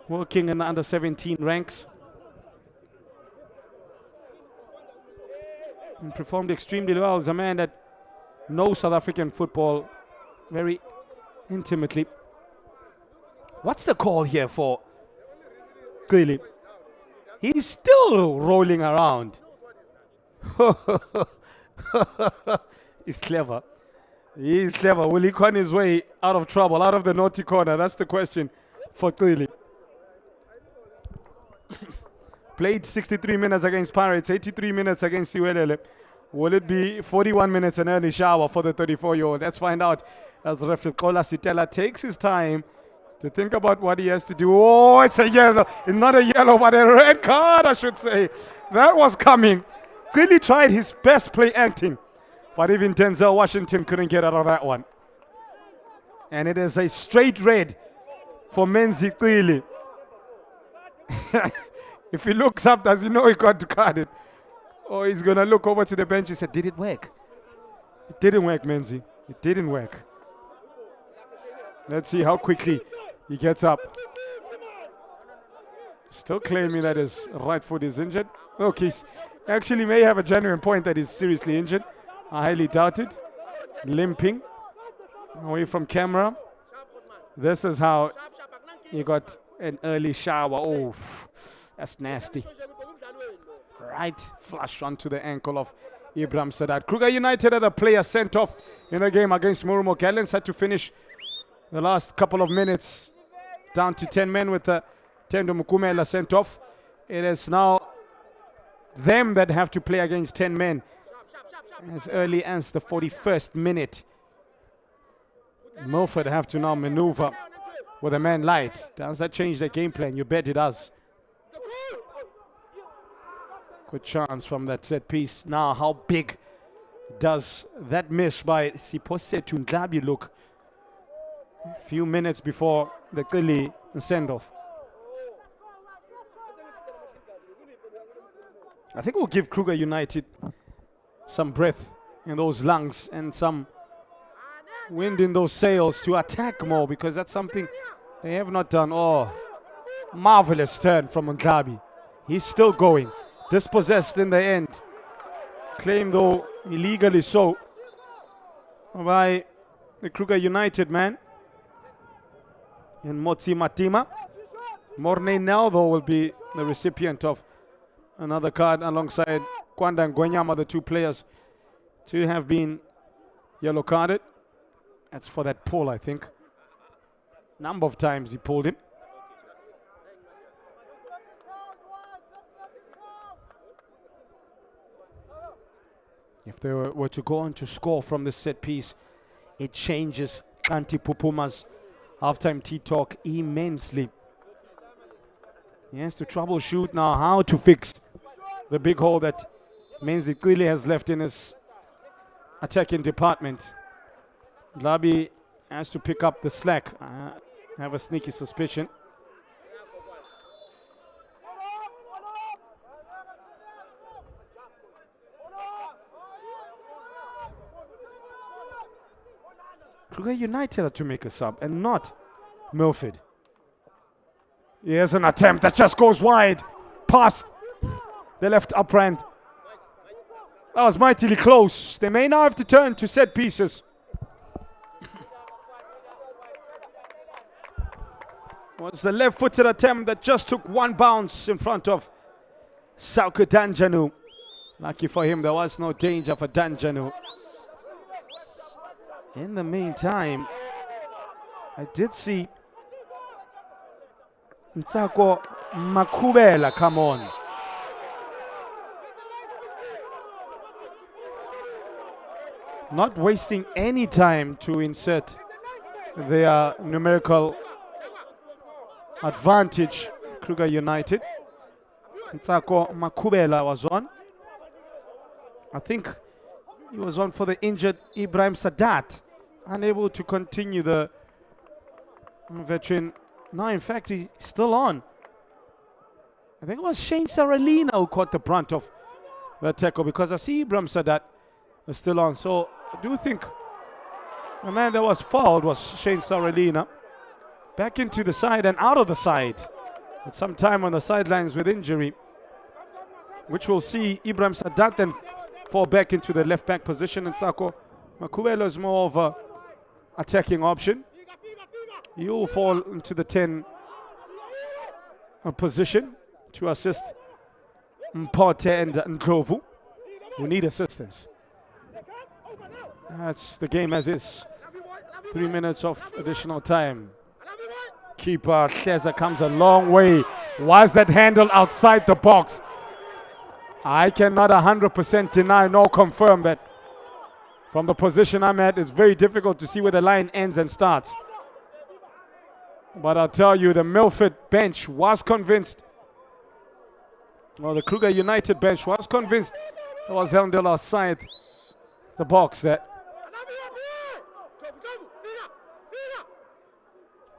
working in the under-17 ranks. And performed extremely well as a man that knows South African football very intimately. What's the call here for Clearly? He's still rolling around. He's clever. He's clever. Will he con his way out of trouble, out of the naughty corner? That's the question for Clearly. Played 63 minutes against Pirates, 83 minutes against Siwelele. Will it be 41 minutes an early shower for the 34-year-old? Let's find out as Referee Kola Sitela takes his time to think about what he has to do. Oh, it's a yellow. It's not a yellow, but a red card, I should say. That was coming. Clearly tried his best play acting, but even Denzel Washington couldn't get out of that one. And it is a straight red for Menzi Clearly. If he looks up, does he know he got carded? Or he's going to look over to the bench and say, did it work? It didn't work, Menzi. It didn't work. Let's see how quickly he gets up. Still claiming that his right foot is injured. Look, he's actually may have a genuine point that he's seriously injured. I highly doubt it. Limping away from camera. This is how he got an early shower. Oh, that's nasty. Right flush onto the ankle of Ibrahim Sadat. Kruger United had a player sent off in the game against Murumo. Gallants had to finish the last couple of minutes down to 10 men with Tendo Mukumela sent off. It is now them that have to play against 10 men as early as the 41st minute. Milford have to now maneuver with a man light. Does that change their game plan? You bet it does. Good chance from that set piece. Now, how big does that miss by Sipose Tundlabi look? A few minutes before the Kili send-off. I think we'll give Kruger United some breath in those lungs and some wind in those sails to attack more, because that's something they have not done. Oh, marvelous turn from Ndlabi. He's still going. Dispossessed in the end. Claimed, though illegally so, by the Kruger United man. And Motsi Matima. Morne now, though, will be the recipient of another card alongside Kwanda and Gwenyama, the two players to have been yellow carded. That's for that pull, I think. Number of times he pulled him. If they were to go on to score from this set piece, it changes Kanti Pupuma's halftime tea talk immensely. He has to troubleshoot now how to fix the big hole that Menzi clearly has left in his attacking department. Ndlabi has to pick up the slack. I have a sneaky suspicion. Kruger United are to make a sub and not Milford. Here's an attempt that just goes wide past the left upright. That was mightily close. They may now have to turn to set pieces. Was the left-footed attempt that just took one bounce in front of Sauku Danjanu. Lucky for him, there was no danger for Danjanu. In the meantime, I did see Ntsako Makubela come on. Not wasting any time to insert their numerical advantage, Kruger United. Ntsako Makubela was on. I think he was on for the injured Ibrahim Sadat. Unable to continue the veteran. No, in fact, he's still on. I think it was Shane Saralina who caught the brunt of the tackle, because I see Ibrahim Sadat was still on. So I do think the man that was fouled was Shane Saralina. Back into the side and out of the side. With some time on the sidelines with injury, which will see Ibrahim Sadat then fall back into the left back position. And Ntsako Makubela is more of a attacking option. He will fall into the 10 position to assist Mpote and Ndlovu, who need assistance. That's the game as is. 3 minutes of additional time. Keeper Hleza comes a long way Was that handle outside the box? I cannot 100% deny nor confirm that. From the position I'm at, it's very difficult to see where the line ends and starts. But I'll tell you, the Milford bench was convinced. Well, the Kruger United bench was convinced it was handle outside the box there.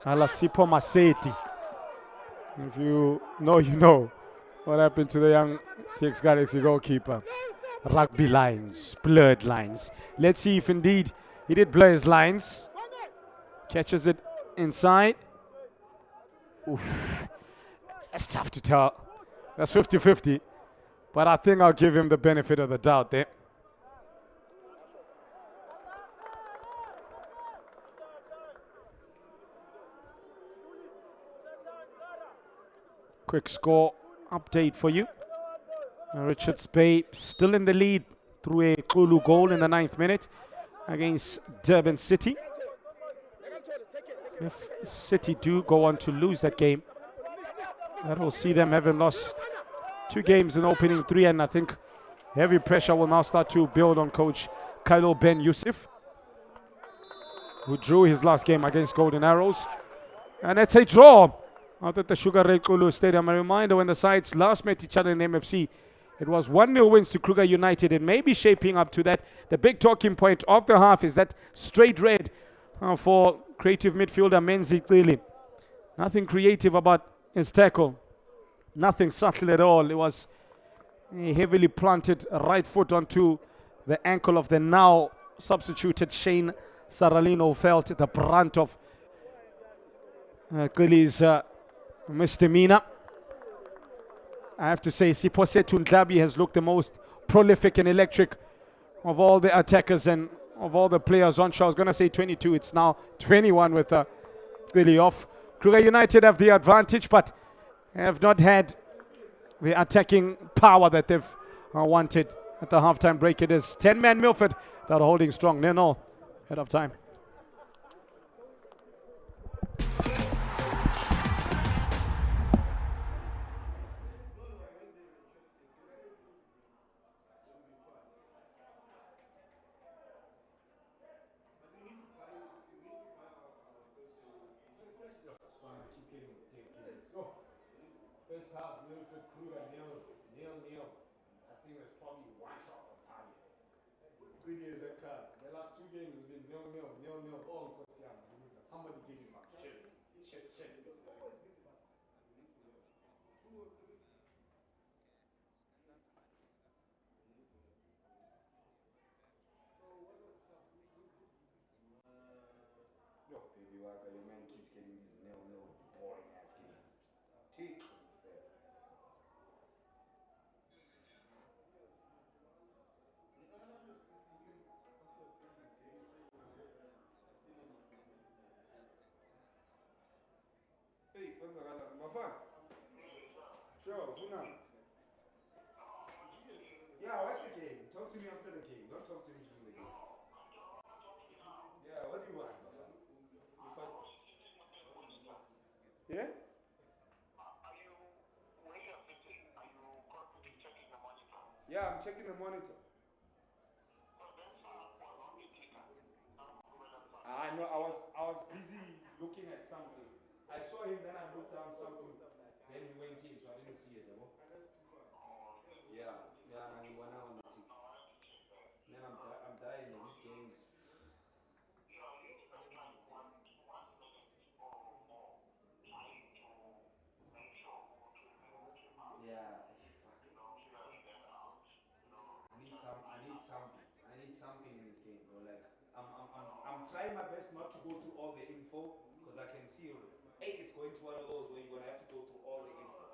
Alasipo Maseti. If you know, you know what happened to the young TX Galaxy goalkeeper. Rugby lines, blurred lines. Let's see if indeed he did blur his lines. Catches it inside. Oof. That's tough to tell. That's 50-50. But I think I'll give him the benefit of the doubt there. Quick score update for you. Richards Bay still in the lead through a Kulu goal in the 9th minute against Durban City. If City do go on to lose that game, that will see them having lost 2 games in opening 3, and I think heavy pressure will now start to build on coach Kylo Ben Yusuf, who drew his last game against Golden Arrows. And it's a draw out at the Sugar Ray Kulu Stadium. A reminder, when the sides last met each other in MFC, it was 1-0 wins to Kruger United. It may be shaping up to that. The big talking point of the half is that straight red for creative midfielder Menzi Clearly. Nothing creative about his tackle. Nothing subtle at all. It was a heavily planted right foot onto the ankle of the now substituted Shane Saralino, felt the brunt of Clearly's misdemeanor. I have to say, Siposetu Ndlabi has looked the most prolific and electric of all the attackers and of all the players on show. I was going to say 22, it's now 21 with Clearly off. Kruger United have the advantage, but have not had the attacking power that they've wanted at the halftime break. It is 10-man Milford that are holding strong. 0-0 head of time. First half, Milford, Kruger, nil. I think there's probably one shot on target. Good year, red card. The last 2 games has been nil. Oh, somebody give me some shit. Yo, baby Waka, your man keeps getting these nil, boring ass games. Take Hey, wenzakala mafana? Sure, ufuna? Yeah, watch the game. Talk to me after the game. Don't talk to me during the game. Yeah, what do you want, mafana? Yeah? Yeah, I'm checking the monitor. I know. I was busy looking at something. I saw him, then I looked down something. Then he went in, so I didn't see it. You know? Yeah, and he went out on the tick. Then I'm dying in these games. Yeah, fuck. I need something in this game, bro. Like I'm trying my best not to go through all the info because I can see. Hey, it's going to one of those where you're gonna have to go through all the info.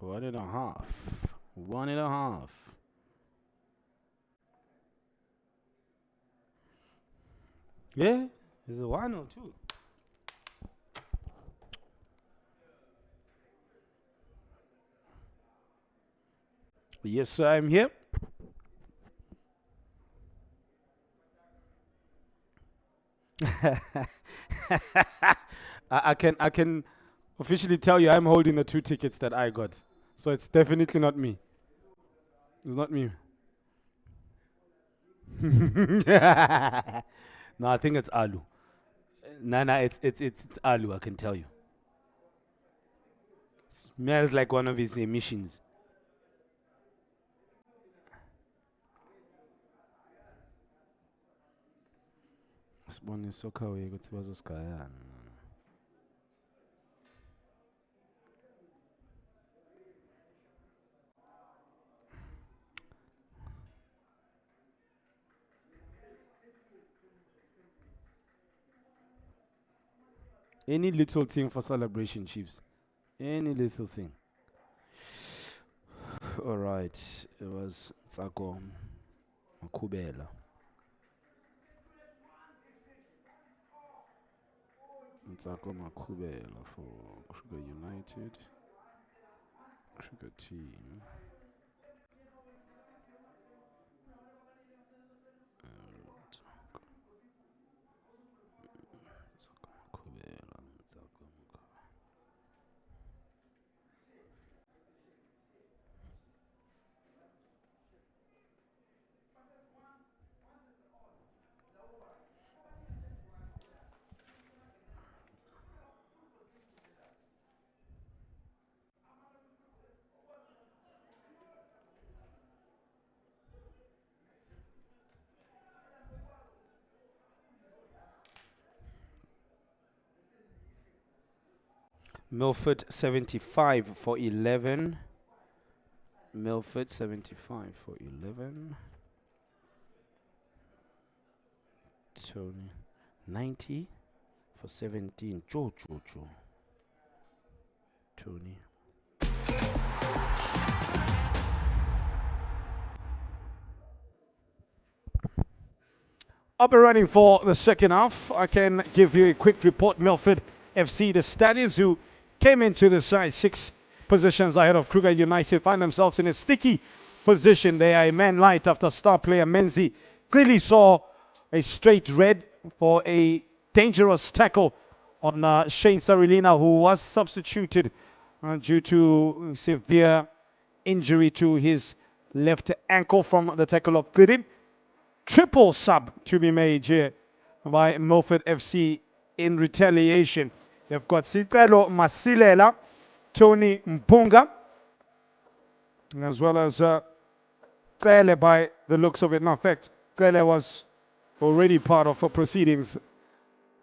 1.5. 1.5. Yeah, is it 1 or 2? Yes, sir, I'm here. I can officially tell you I'm holding the 2 tickets that I got. So it's definitely not me. It's not me. No, I think it's Alu. No, it's Alu, I can tell you. Smells like one of his emissions. Sibone soccer we ukuthi bazosigayana. Any little thing for celebration, Chiefs. Any little thing. All right, it was Tsako Makubela. Tsako Makubela for Kruger United. Kruger team. Milford 75 for 11. Milford 75 for 11. Tony 90 for 17. Joe. Tony. Up and running for the second half. I can give you a quick report. Milford FC, the Stallions, who came into the side 6 positions ahead of Kruger United, find themselves in a sticky position. They are a man light after star player Menzi clearly saw a straight red for a dangerous tackle on Shane Sarilina, who was substituted due to severe injury to his left ankle from the tackle of Klidim. Triple sub to be made here by Milford FC in retaliation. They've got Sicelo Masilela, Tony Mpunga, as well as Klele by the looks of it. In fact, Klele was already part of proceedings.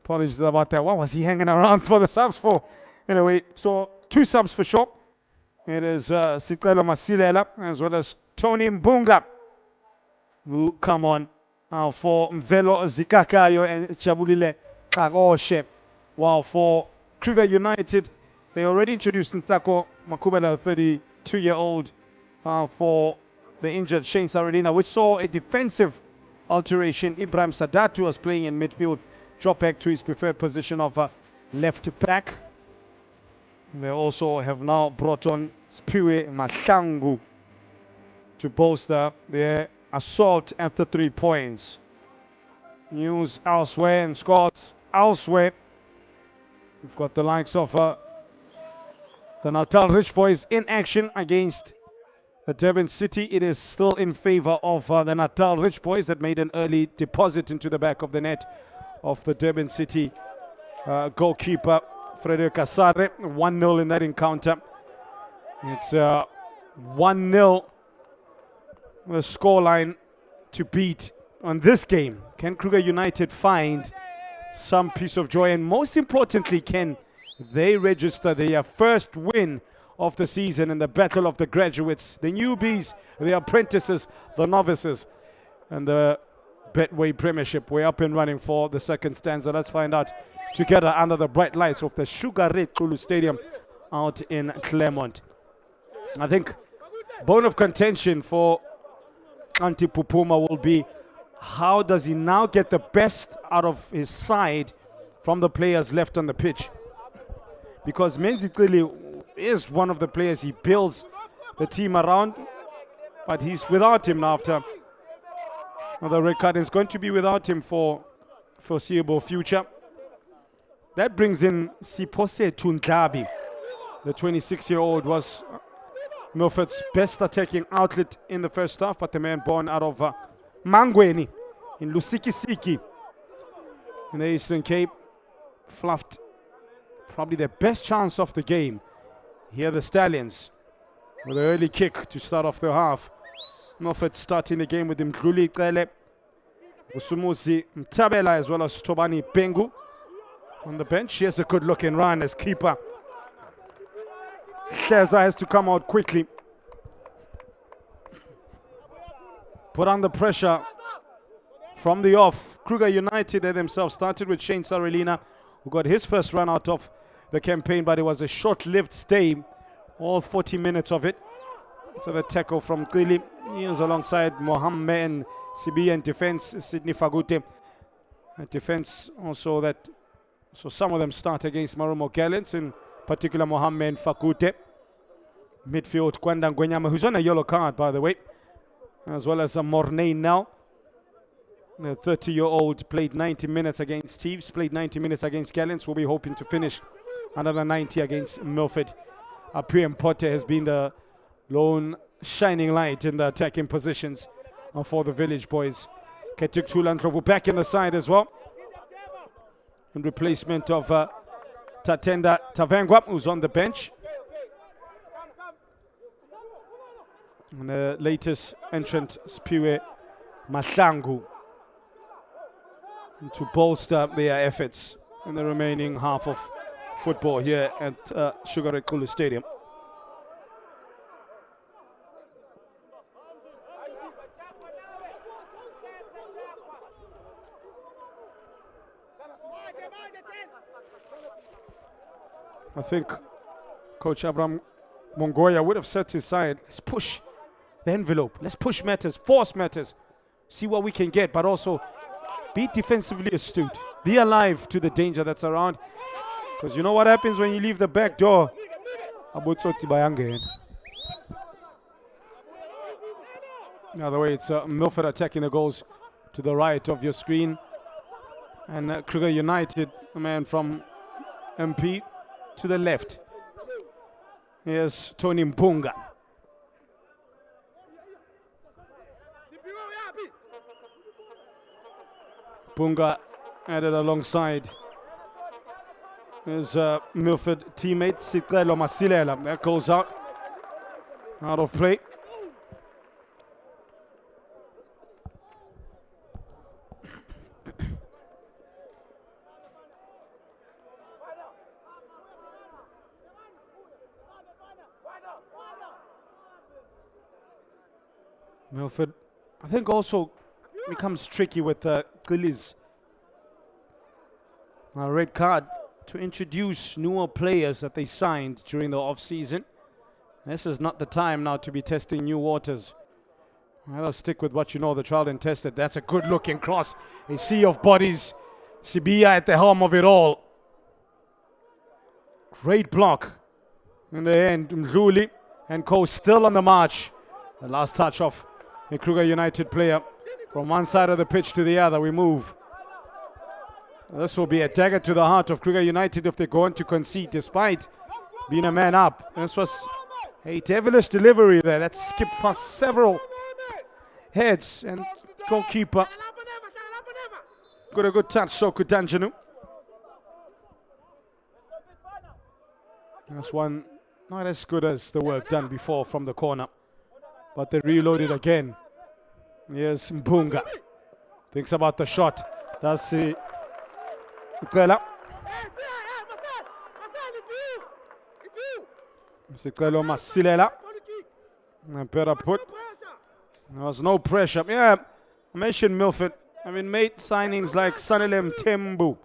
Apologies about that. What was he hanging around for the subs for? Anyway, so 2 subs for sure. It is Sicelo Masilela as well as Tony Mpunga who come on for Mvelo Zikakayo and Chabulile Kagoshe. While for Kruger United, they already introduced Ntako Makubela, 32-year-old, for the injured Shane Saradina, which saw a defensive alteration. Ibrahim Sadatu was playing in midfield, drop back to his preferred position of left back. They also have now brought on Spiwe Mahlangu to bolster their assault after 3 points. News elsewhere and scores elsewhere. We've got the likes of the Natal Rich Boys in action against the Durban City. It is still in favor of the Natal Rich Boys that made an early deposit into the back of the net of the Durban City goalkeeper Frederic Kasare. 1-0 in that encounter. It's 1-0 the scoreline to beat on this game. Can Kruger United find some piece of joy, and most importantly, can they register their first win of the season in the battle of the graduates, the newbies, the apprentices, the novices, and the Betway Premiership? We're up and running for the second stanza. Let's find out together under the bright lights of the Sugar Red Kulu Stadium out in Claremont. I think bone of contention for Anti Pupuma will be how does he now get the best out of his side from the players left on the pitch? Because Menzi clearly is one of the players he builds the team around, but he's without him now after the red card. Is going to be without him for foreseeable future. That brings in Sipose Tundlabi. The 26-year-old was Milford's best attacking outlet in the first half, but the man born out of Mangweni in Lusikisiki in the Eastern Cape fluffed probably their best chance of the game. Here the Stallions with an early kick to start off the half. Milford starting the game with Mdluli Cele, Usumuzi Mtabela as well as Tobani Bengu on the bench. Here's a good looking run as keeper Sheza has to come out quickly. Put under pressure from the off. Kruger United, they themselves started with Shane Sarelina, who got his first run out of the campaign, but it was a short-lived stay, all 40 minutes of it. So the tackle from Kili, he was alongside Mohammed and Sibi, and defense Sydney Fagute. Defense also that, so some of them start against Marumo Gallants, in particular Mohammed and Fagute. Midfield Kwanda Ngwenyama, who's on a yellow card by the way, as well as Mornay now. The 30-year-old played 90 minutes against Chiefs, played 90 minutes against Gallants. We'll be hoping to finish another 90 against Milford. Apuem Pote has been the lone shining light in the attacking positions for the Village Boys. Ketuk Tulandrovu back in the side as well, in replacement of Tatenda Tavengwa, who's on the bench. And the latest entrant, Spiwe Mashangu, to bolster their efforts in the remaining half of football here at Sugar Kulu Stadium. I think Coach Abraham Mongoya would have set his side, let's push the envelope, let's push matters, force matters, see what we can get, but also be defensively astute, be alive to the danger that's around, because you know what happens when you leave the back door. Now the way it's Milford attacking the goals to the right of your screen, and Kruger United, a man from MP, to the left. Here's Tony Mpunga. Mpunga added alongside his Milford teammate Sitrelo Masilela. That goes out of play. Milford, I think, also becomes tricky with Kili's red card to introduce newer players that they signed during the off-season. This is not the time now to be testing new waters. I'll stick with what you know, the tried and tested. That's a good-looking cross. A sea of bodies. Sibia at the helm of it all. Great block. In the end, Mdluli and Co still on the march. The last touch of a Kruger United player. From one side of the pitch to the other, we move. This will be a dagger to the heart of Kruger United if they're going to concede, despite being a man up. This was a devilish delivery there that skipped past several heads, and goalkeeper got a good touch, Soku Danjanu. That's one not as good as the work done before from the corner, but they reloaded again. Here's Mpunga. Thinks about the shot. That's the Sikela. Sikelo Masilela. Better put. There was no pressure. Yeah, I mentioned Milford. I mean, made signings like Sanelem Tembu,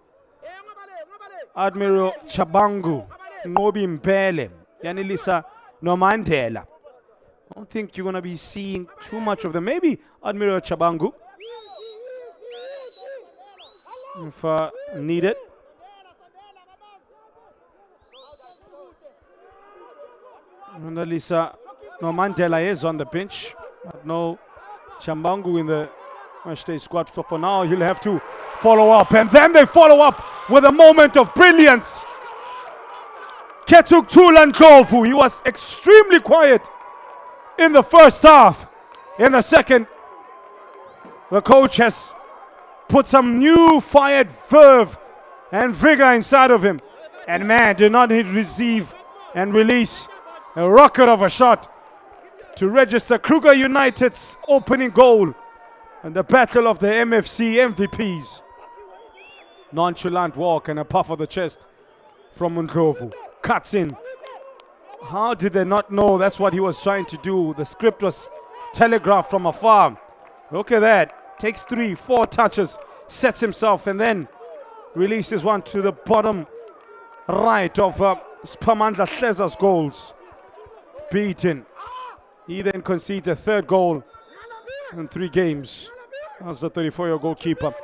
Admiral Chabangu, Ngobi Mpele, Yanilisa Nomandela. I don't think you're going to be seeing too much of them. Maybe Admiral Chabangu, if needed. And at least no Mandela is on the bench. But no Chabangu in the matchday squad. So for now, he'll have to follow up. And then they follow up with a moment of brilliance. Ketuk Tulan-Ndlovu, he was extremely quiet in the first half. In the second, the coach has put some new fired verve and vigor inside of him. And man, did not he receive and release a rocket of a shot to register Kruger United's opening goal in the battle of the MFC MVPs. Nonchalant walk and a puff of the chest from Ndlovu. Cuts in. How did they not know that's what he was trying to do? The script was telegraphed from afar. Look at that. Takes 3-4 touches, sets himself, and then releases one to the bottom right of Spamandla Hleza's goals. Beaten. He then concedes a third goal in 3 games. That's the 34-year-old goalkeeper.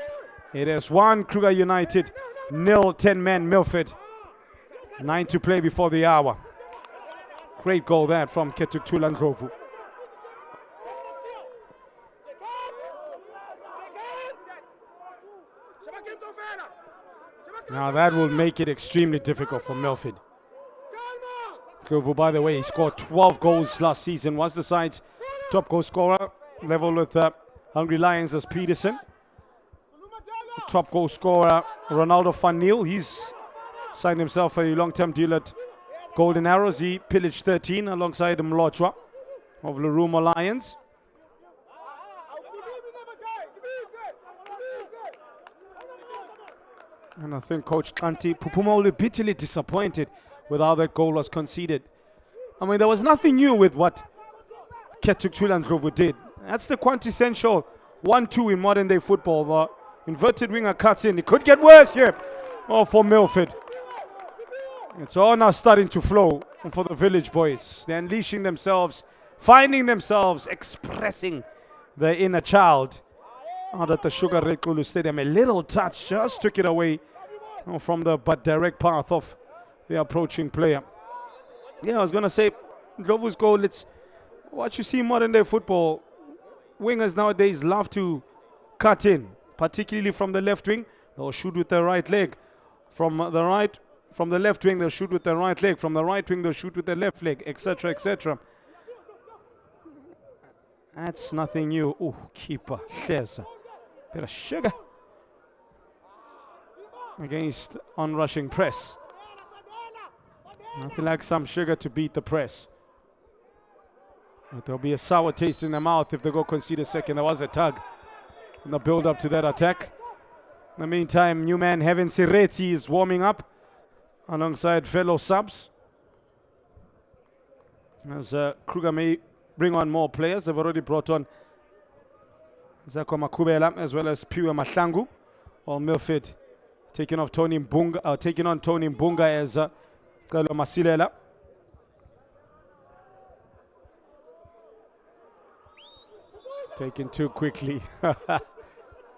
It is 1 Kruger United, 0 10-man Milford. 9 to play before the hour. Great goal that from Ketuk Tulan-Ndlovu. Now that will make it extremely difficult for Milford. Ndlovu, by the way, he scored 12 goals last season. Was the side's top goal scorer, level with Hungry Lions as Peterson. The top goal scorer, Ronaldo van Niel. He's signed himself a long-term deal at Golden Arrows. He pillaged 13 alongside Mlotshwa of Luruma Lions. And I think Coach Kanti Pupuma will be bitterly disappointed with how that goal was conceded. I mean, there was nothing new with what Ketuk Tulan-Ndlovu did. That's the quintessential 1-2 in modern day football. The inverted winger cuts in. It could get worse here. Oh, for Milford. It's all now starting to flow for the Village Boys. They're unleashing themselves, finding themselves, expressing their inner child. Out at the Sugar Red Kulu Stadium, a little touch just took it away from the but direct path of the approaching player. Yeah, I was going to say, Ndlovu's goal, it's what you see in modern day football. Wingers nowadays love to cut in, particularly from the left wing. They'll shoot with their right leg. From the left wing, they'll shoot with their right leg. From the right wing, they'll shoot with their left leg, etc., etc. That's nothing new. Oh, keeper, Hleza. Bit of sugar against on-rushing press. Nothing like some sugar to beat the press. But there'll be a sour taste in their mouth if they go concede a second. There was a tug in the build-up to that attack. In the meantime, new man Heaven Sireti is warming up alongside fellow subs. As Kruger may bring on more players. They've already brought on Zako Makubela as well as Piwe Mahlangu. While Milford taking on Tony Mbunga as Calo Masilela. Taken too quickly.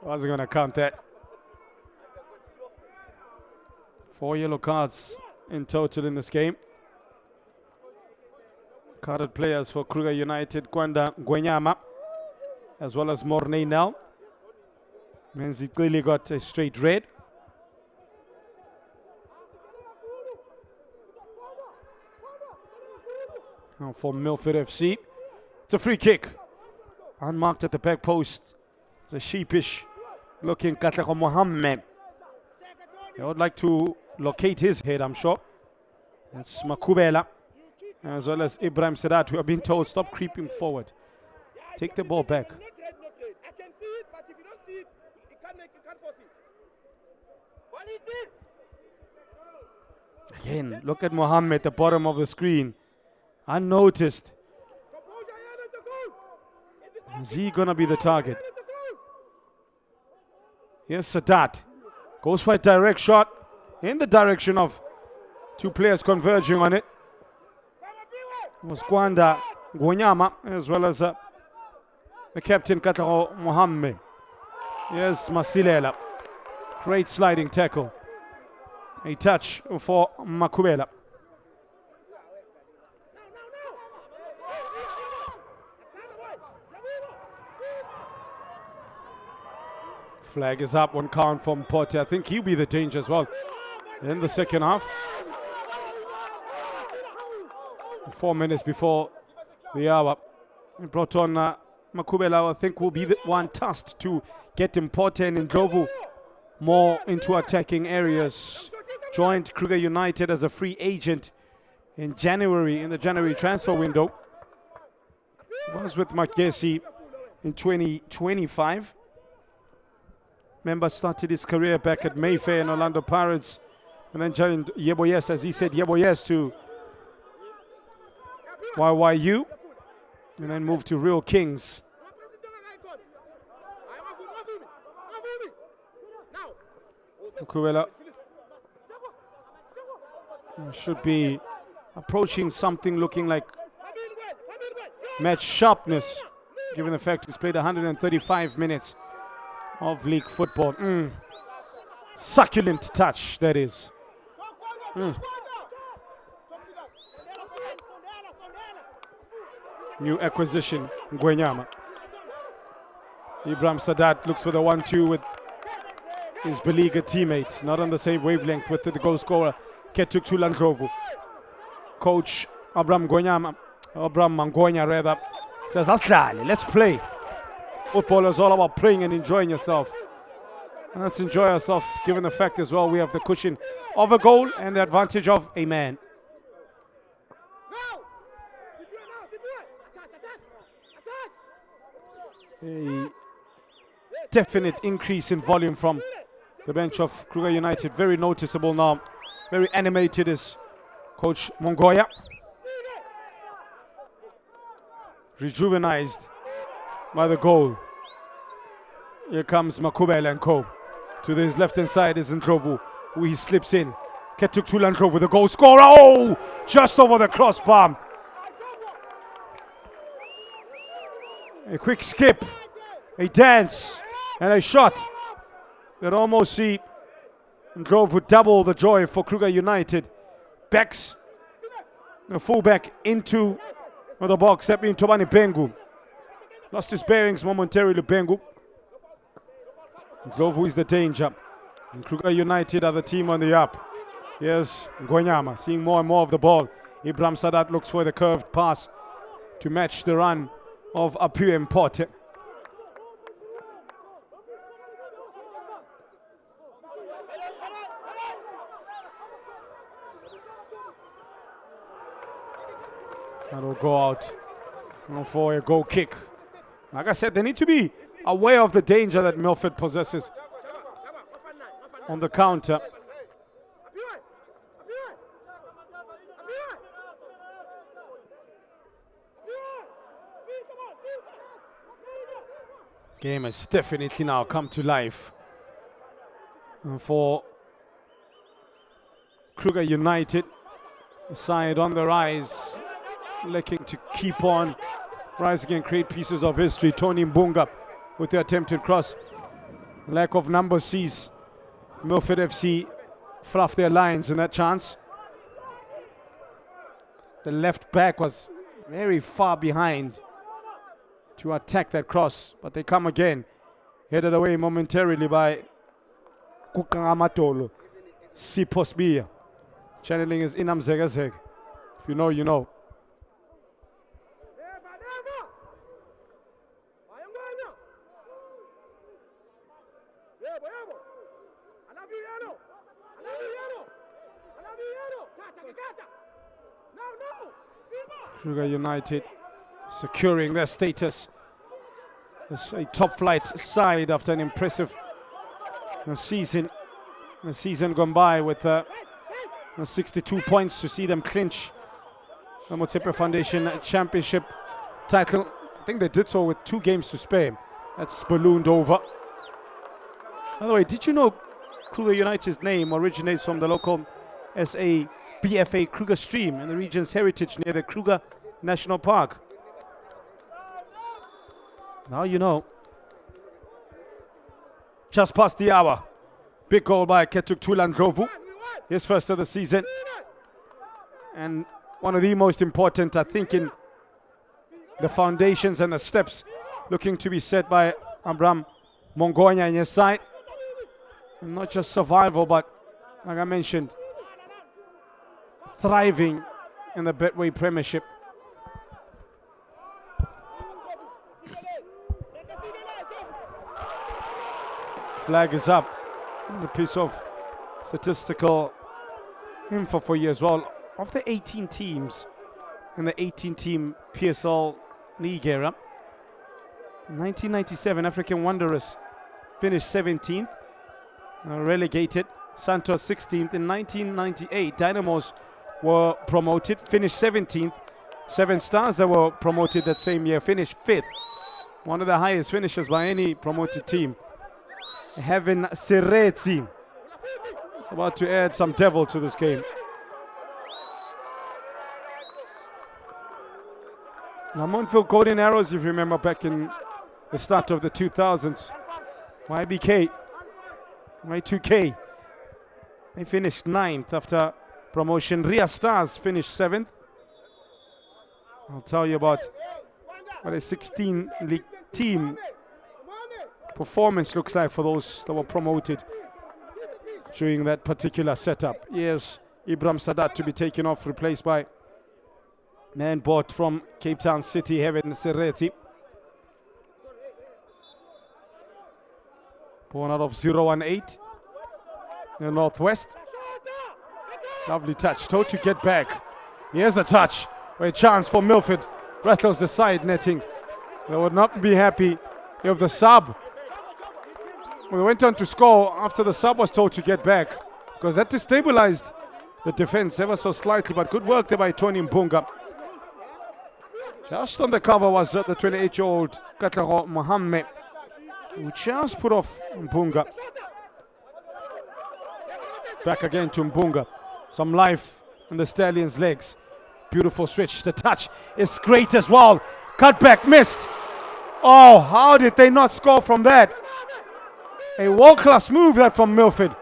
Wasn't going to count that. 4 yellow cards in total in this game. Carded players for Kruger United, Kwanda Ngwenyama, as well as Mornay now. Means he clearly got a straight red. Now for Milford FC, it's a free kick. Unmarked at the back post. It's a sheepish looking Katlego Mohammed. They would like to locate his head, I'm sure. That's Makubela, as well as Ibrahim Sedat, who have been told stop creeping forward. Take the ball back. I can see it, but if you don't see it, you can't force it. Again, look at Mohammed at the bottom of the screen. Unnoticed. Is he going to be the target? Yes, Sadat goes for a direct shot in the direction of two players converging on it. It was Kwanda Ngonyama, as well as the captain Kataro Mohammed. Yes, Masilela. Great sliding tackle. A touch for Makubela. Flag is up, one count from Porte. I think he'll be the danger as well in the second half. 4 minutes before the hour. He brought on Makubela, I think, will be the one tasked to get him Porte and Ndlovu more into attacking areas. Joined Kruger United as a free agent in January, in the January transfer window. Was with Magesi in 2025. Member started his career back at Mayfair and Orlando Pirates, and then joined Yeboyes, as he said, Yeboyes to YYU, and then moved to Real Kings. Kuela should be approaching something looking like match sharpness, given the fact he's played 135 minutes of league football. Succulent touch, that is. New acquisition, Ngwenyama. Ibrahim Sadat looks for the 1-2 with his beleaguered teammate, not on the same wavelength with the goal scorer, Ketuk Ndlovu. Coach Abraham Mangonya rather, says, Aslali, let's play. Football is all about playing and enjoying yourself. And let's enjoy ourselves, given the fact as well we have the cushion of a goal and the advantage of a man. A definite increase in volume from the bench of Kruger United. Very noticeable now. Very animated is Coach Mongoya. Rejuvenized by the goal. Here comes Makubela and co. To his left-hand side is Ndlovu, who he slips in. Ketuk Ndlovu, the goal scorer. Oh! Just over the crossbar. A quick skip, a dance, and a shot that almost see Ndlovu double the joy for Kruger United. Backs the fullback into the box, that being Tobani Bengu. Lost his bearings momentarily, Bengu. Ndlovu is the danger. And Kruger United are the team on the up. Here's Ngonyama, seeing more and more of the ball. Ibrahim Sadat looks for the curved pass to match the run of Apu Porte. That'll go out for a goal kick. Like I said, they need to be aware of the danger that Milford possesses on the counter. Game has definitely now come to life for Kruger United. Side on the rise, looking to keep on rising and create pieces of history. Tony Mbunga with the attempted cross. Lack of number sees Milford FC fluff their lines in that chance. The left back was very far behind to attack that cross, but they come again. Headed away momentarily by Kukangamatolo. Siposbia. Channeling is Inam Zegazeg. If you know, you know. Kruger United securing their status as a top flight side after an impressive season gone by with 62 points to see them clinch the Motsepe Foundation Championship title. I think they did so with 2 games to spare. That's ballooned over. By the way, did you know Kruger United's name originates from the local SA BFA Kruger stream and the region's heritage near the Kruger National Park? Now you know. Just past the hour. Big goal by Ketuk Tulandrovu. His first of the season. And one of the most important, I think, in the foundations and the steps looking to be set by Abraham Mongonya in his side. And not just survival, but like I mentioned, thriving in the Betway Premiership. Flag is up. There's a piece of statistical info for you as well. Of the 18 teams in the 18-team PSL League era, in 1997, African Wanderers finished 17th, relegated. Santos 16th. In 1998, Dynamos were promoted, finished 17th. Seven Stars that were promoted that same year finished 5th. One of the highest finishes by any promoted team. Heaven Seretse is about to add some devil to this game. Now Montville Golden Arrows, if you remember back in the start of the 2000s, YBK, Y2K, they finished 9th after promotion. Ria Stars finished 7th. I'll tell you about what a 16 league team performance looks like for those that were promoted during that particular setup. Yes, Ibrahim Sadat to be taken off, replaced by man bought from Cape Town City, Heaven Seretse. Born out of 018 in the Northwest. Lovely touch, told to get back. Here's a touch, a chance for Milford. Rattles the side netting. They would not be happy if the sub. We went on to score after the sub was told to get back, because that destabilized the defense ever so slightly, but good work there by Tony Mpunga. Just on the cover was the 28-year-old Katlego Mohammed, who just put off Mpunga. Back again to Mpunga. Some life in the Stallions' legs. Beautiful switch. The touch is great as well. Cut back, missed. Oh, how did they not score from that? A world-class move that from Milford.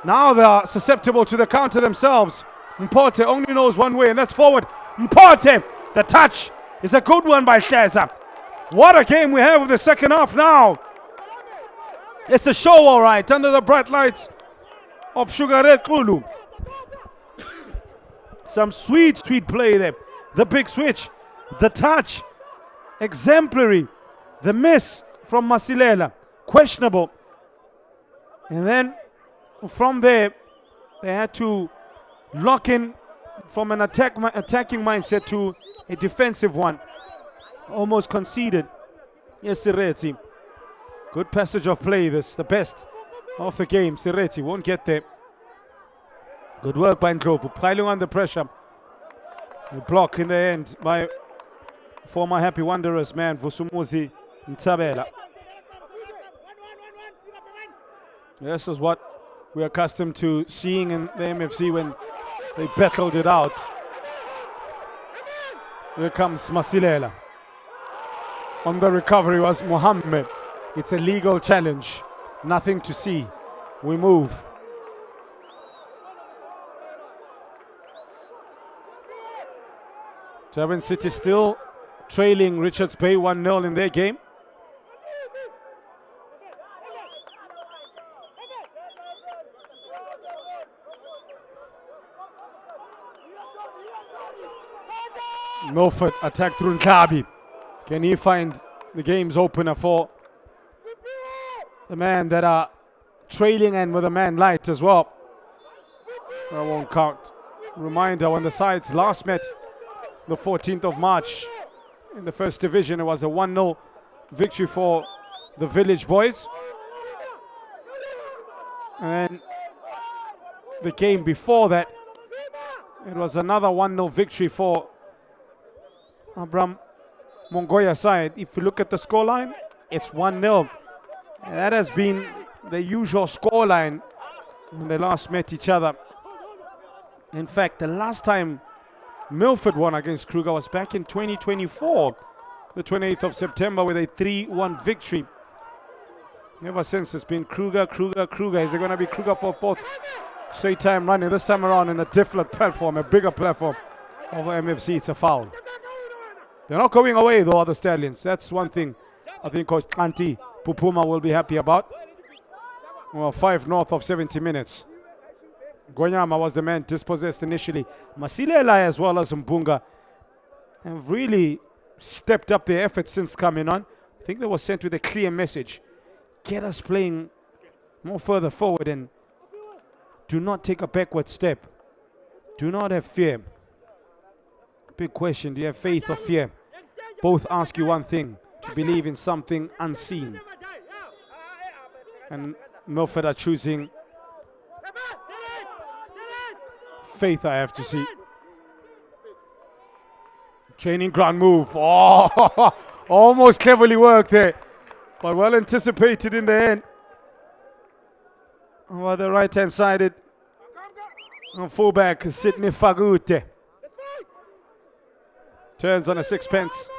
Now they are susceptible to the counter themselves. Mpote only knows one way, and that's forward. Mpote, the touch is a good one by Shaza. What a game we have with the second half now. It's a show, all right, under the bright lights of Sugar Red Kulu. Some sweet, sweet play there. The big switch, the touch, exemplary. The miss from Masilela, questionable. And then from there, they had to lock in from an attacking mindset to a defensive one. Almost conceded. Yes, Seretse. Good passage of play, this the best of the game. Seretse won't get there. Good work by Ndlovu, piling on the pressure. A block in the end by former Happy Wanderers man Vusumuzi Ntabela. This is what we're accustomed to seeing in the MFC when they battled it out. Here comes Masilela. On the recovery was Mohammed. It's a legal challenge. Nothing to see. We move. Durban City still trailing Richards Bay 1-0 in their game. Milford attack through Nkabi. Can he find the game's opener for the man that are trailing and with a man light as well? That won't count. Reminder, when the sides last met the 14th of March in the first division, it was a 1-0 victory for the Village Boys. And the game before that, it was another 1-0 victory for Abraham Mongoya side. If you look at the scoreline, it's 1-0. And that has been the usual scoreline when they last met each other. In fact, the last time Milford won against Kruger was back in 2024. the 28th of September with a 3-1 victory. Ever since it's been Kruger, Kruger, Kruger. Is it going to be Kruger for fourth straight time running? This time around in a different platform, a bigger platform over MFC. It's a foul. They're not going away though, the Stallions. That's one thing I think Coach Kanti Pupuma will be happy about. Well, 5 north of 70 minutes. Gonyama was the man dispossessed initially. Masilela as well as Mbunga have really stepped up their efforts since coming on. I think they were sent with a clear message. Get us playing more further forward and do not take a backward step. Do not have fear. Big question, do you have faith or fear? Both ask you one thing, to believe in something unseen. And Milford are choosing faith, I have to see. Training ground move. Oh, almost cleverly worked there, but well anticipated in the end. Over the right-hand sided fullback, Sidney Fagute. Turns on a sixpence.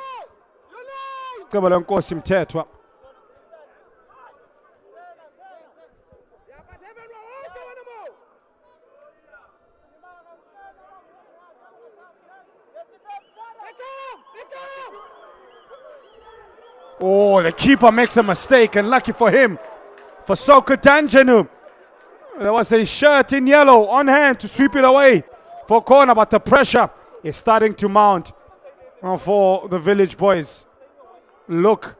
Oh, the keeper makes a mistake, and lucky for him, for Soko Danjanu, there was a shirt in yellow on hand to sweep it away for corner, but the pressure is starting to mount for the Village boys. Look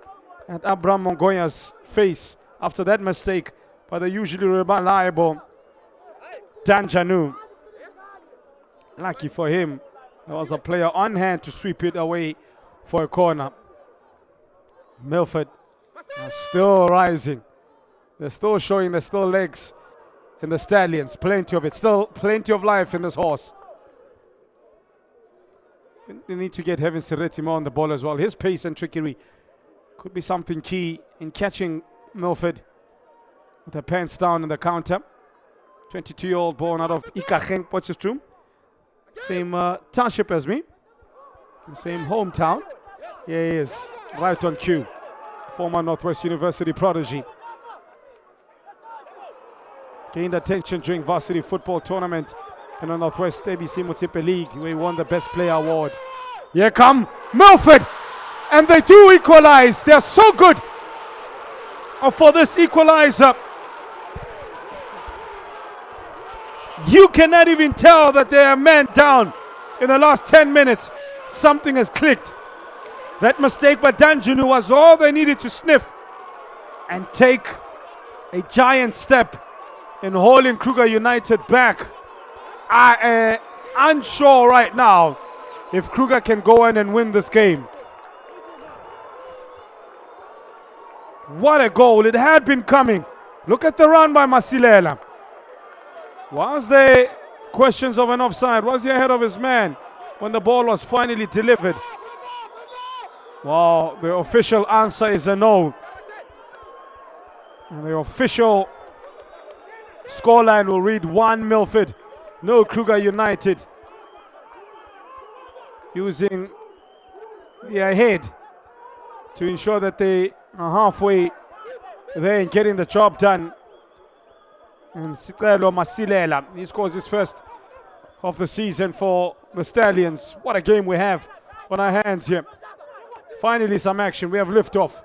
at Abraham Mongoya's face after that mistake by the usually reliable Danjanu. Lucky for him, there was a player on hand to sweep it away for a corner. Milford are still rising. They're still showing there's still legs in the Stallions. Plenty of it. Still plenty of life in this horse. They need to get Heaven Sereti more on the ball as well. His pace and trickery could be something key in catching Milford with their pants down in the counter. 22-year-old born out of Ikacheng, Potchefstroom. Same township as me. Same hometown. Yeah, he is. Right on cue. Former Northwest University prodigy. Gained attention during varsity football tournament in the Northwest ABC Motsepe League, where he won the Best Player Award. Here come Milford! And they do equalize. They're so good for this equalizer. You cannot even tell that they are man down in the last 10 minutes. Something has clicked. That mistake by Danjunu was all they needed to sniff and take a giant step in hauling Kruger United back. I am unsure right now if Kruger can go in and win this game. What a goal. It had been coming. Look at the run by Masilela. Was there questions of an offside? Was he ahead of his man when the ball was finally delivered? Well, the official answer is a no. And the official scoreline will read 1 Milford, no Kruger United. Using their head to ensure that they are halfway there and getting the job done. And Sicelo Masilela, he scores his first of the season for the Stallions. What a game we have on our hands here. Finally some action. We have liftoff.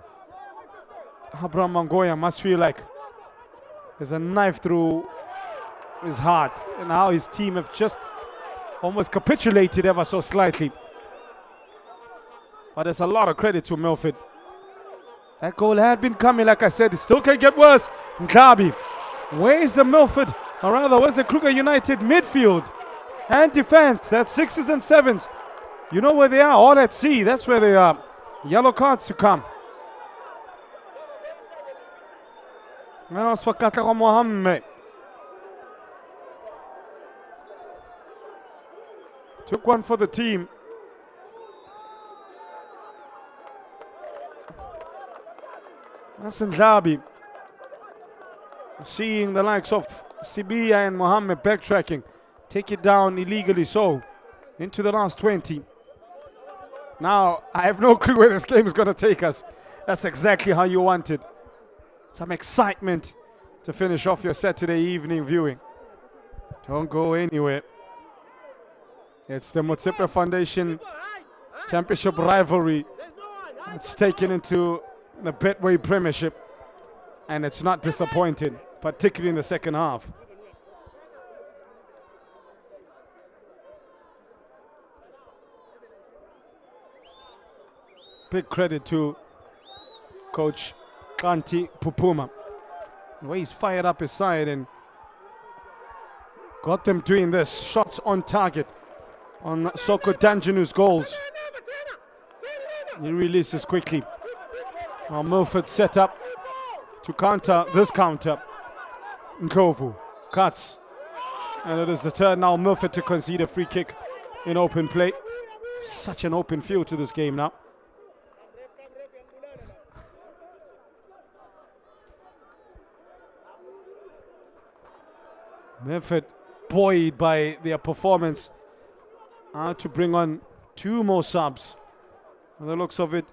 Abraham Mangoya must feel like there's a knife through his heart, and how his team have just almost capitulated ever so slightly. But there's a lot of credit to Milford. That goal had been coming, like I said. It still can get worse. Mkabi. Where is the Milford, or rather, where's the Kruger United midfield and defense? That's 6s and 7s. You know where they are, all at sea. That's where they are. Yellow cards to come. Mohammed. Took one for the team. That's Ndlabi. Seeing the likes of Sibiya and Mohammed backtracking. Take it down illegally so. Into the last 20. Now, I have no clue where this game is going to take us. That's exactly how you want it. Some excitement to finish off your Saturday evening viewing. Don't go anywhere. It's the Motsepe Foundation Championship rivalry. It's taken into the Betway Premiership, and it's not disappointing, particularly in the second half. Big credit to Coach Kanti Pupuma. The way he's fired up his side and got them doing this. Shots on target on Soko Danjanu's goals. He releases quickly. Now Milford set up to counter this counter. Nkovu cuts. And it is the turn now Milford to concede a free kick in open play. Such an open field to this game now. Milford buoyed by their performance to bring on two more subs. By the looks of it,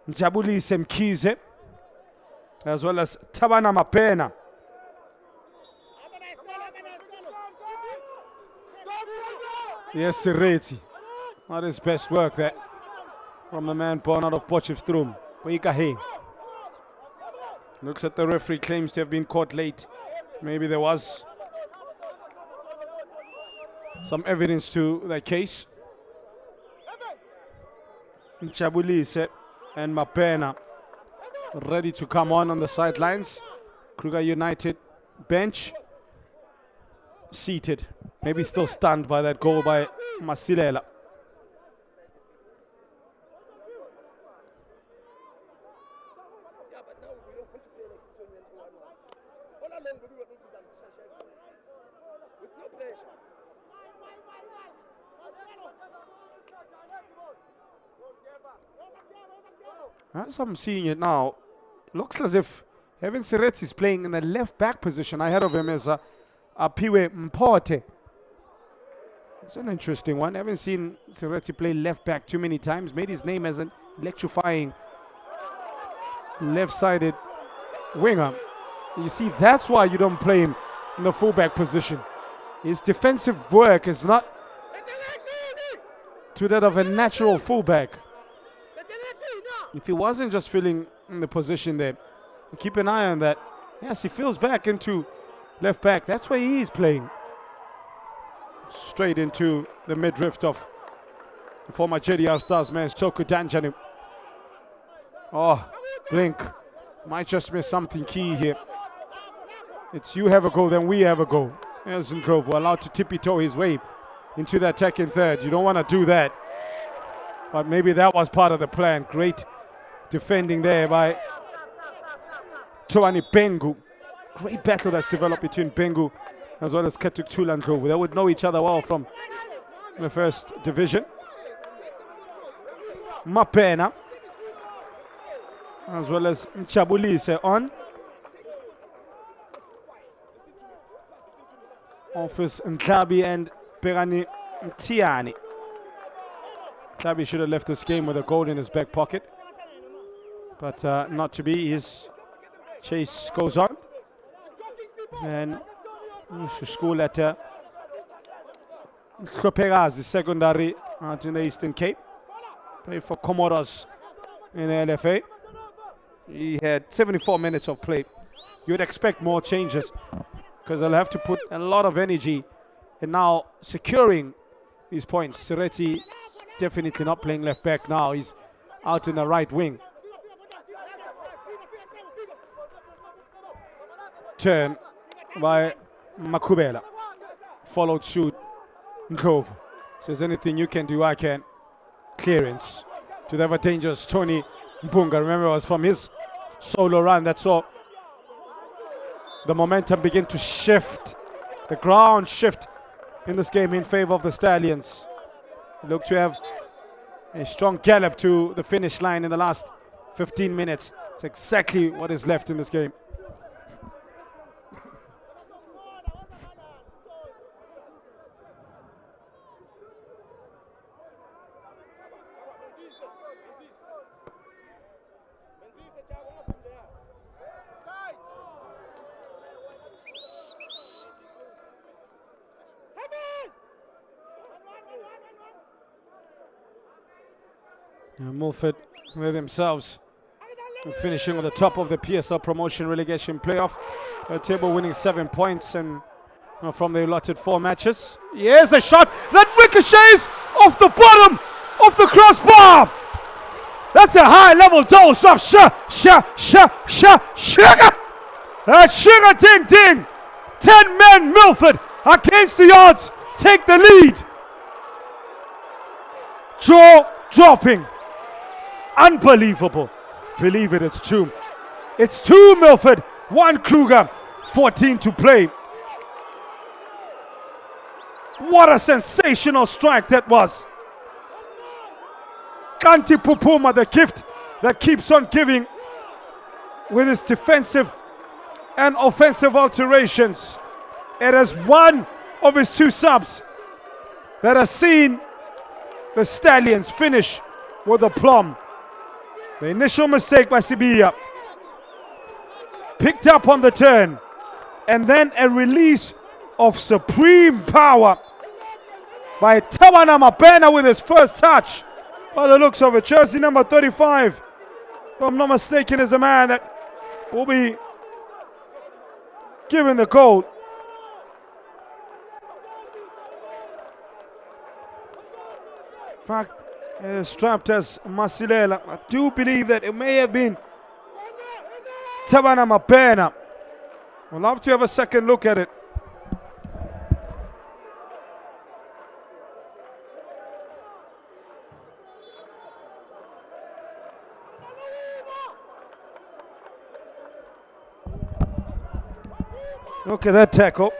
Njabulise Mkhize as well as Tabana Mapena. Yes, Sireti. Not his best work there from the man born out of Potchefstroom. Weikahe. Looks at the referee, claims to have been caught late. Maybe there was some evidence to that case. Njabulise and Mapena ready to come on the sidelines. Kruger United bench seated, maybe still stunned by that goal by Masilela. As I'm seeing it now, looks as if Evan Sireti is playing in the left back position. Ahead of him is Apiwe Mpote. It's an interesting one. I haven't seen Sireti play left back too many times. Made his name as an electrifying left-sided winger. You see, that's why you don't play him in the fullback position. His defensive work is not to that of a natural fullback. If he wasn't just filling in the position there, keep an eye on that. Yes, he fills back into left back. That's where he is playing. Straight into the midriff of the former JDR Stars man, Soko Danjanu. Oh, Blink might just miss something key here. It's you have a goal, then we have a goal. There's Nkovu allowed to tippy-toe his way into the attacking third. You don't want to do that. But maybe that was part of the plan. Great defending there by Toani Bengu. Great battle that's developed between Bengu as well as Ketuk Tulandrovu. They would know each other well from the first division. Mapena as well as Njabulise on. Office Nklabi and Perani Mtiani. Nklabi should have left this game with a goal in his back pocket. But not to be. His chase goes on. And to school at Khopegazi Secondary out in the Eastern Cape. Played for Comoros in the LFA. He had 74 minutes of play. You'd expect more changes because they'll have to put a lot of energy in now securing these points. Sireti definitely not playing left back now. He's out in the right wing. Turn by Makubela. Followed suit. Nkovu says, anything you can do, I can. Clearance to the ever dangerous Tony Mpunga. Remember, it was from his solo run that saw the momentum begin to shift. The ground shift in this game in favor of the Stallions. They look to have a strong gallop to the finish line in the last 15 minutes. It's exactly what is left in this game. Milford with themselves finishing on the top of the PSL promotion relegation playoff. Table winning 7 points and from the allotted 4 matches. Here's a shot that ricochets off the bottom of the crossbar. That's a high level dose of sugar. That's sugar ting ting. 10 men Milford against the odds take the lead. Jaw dropping. Unbelievable. Believe it, it's 2. It's 2 Milford, 1 Kruger, 14 to play. What a sensational strike that was. Kanti Pupuma, the gift that keeps on giving with his defensive and offensive alterations. It is one of his 2 subs that has seen the Stallions finish with aplomb. The initial mistake by Sibiya, picked up on the turn, and then a release of supreme power by Tabana Mapena with his first touch. By the looks of it, jersey number 35, if I'm not mistaken, is the man that will be given the goal. In fact, strapped as Masilela. I do believe that it may have been Tabana Mapena. We'll love to have a second look at it. Look at that tackle.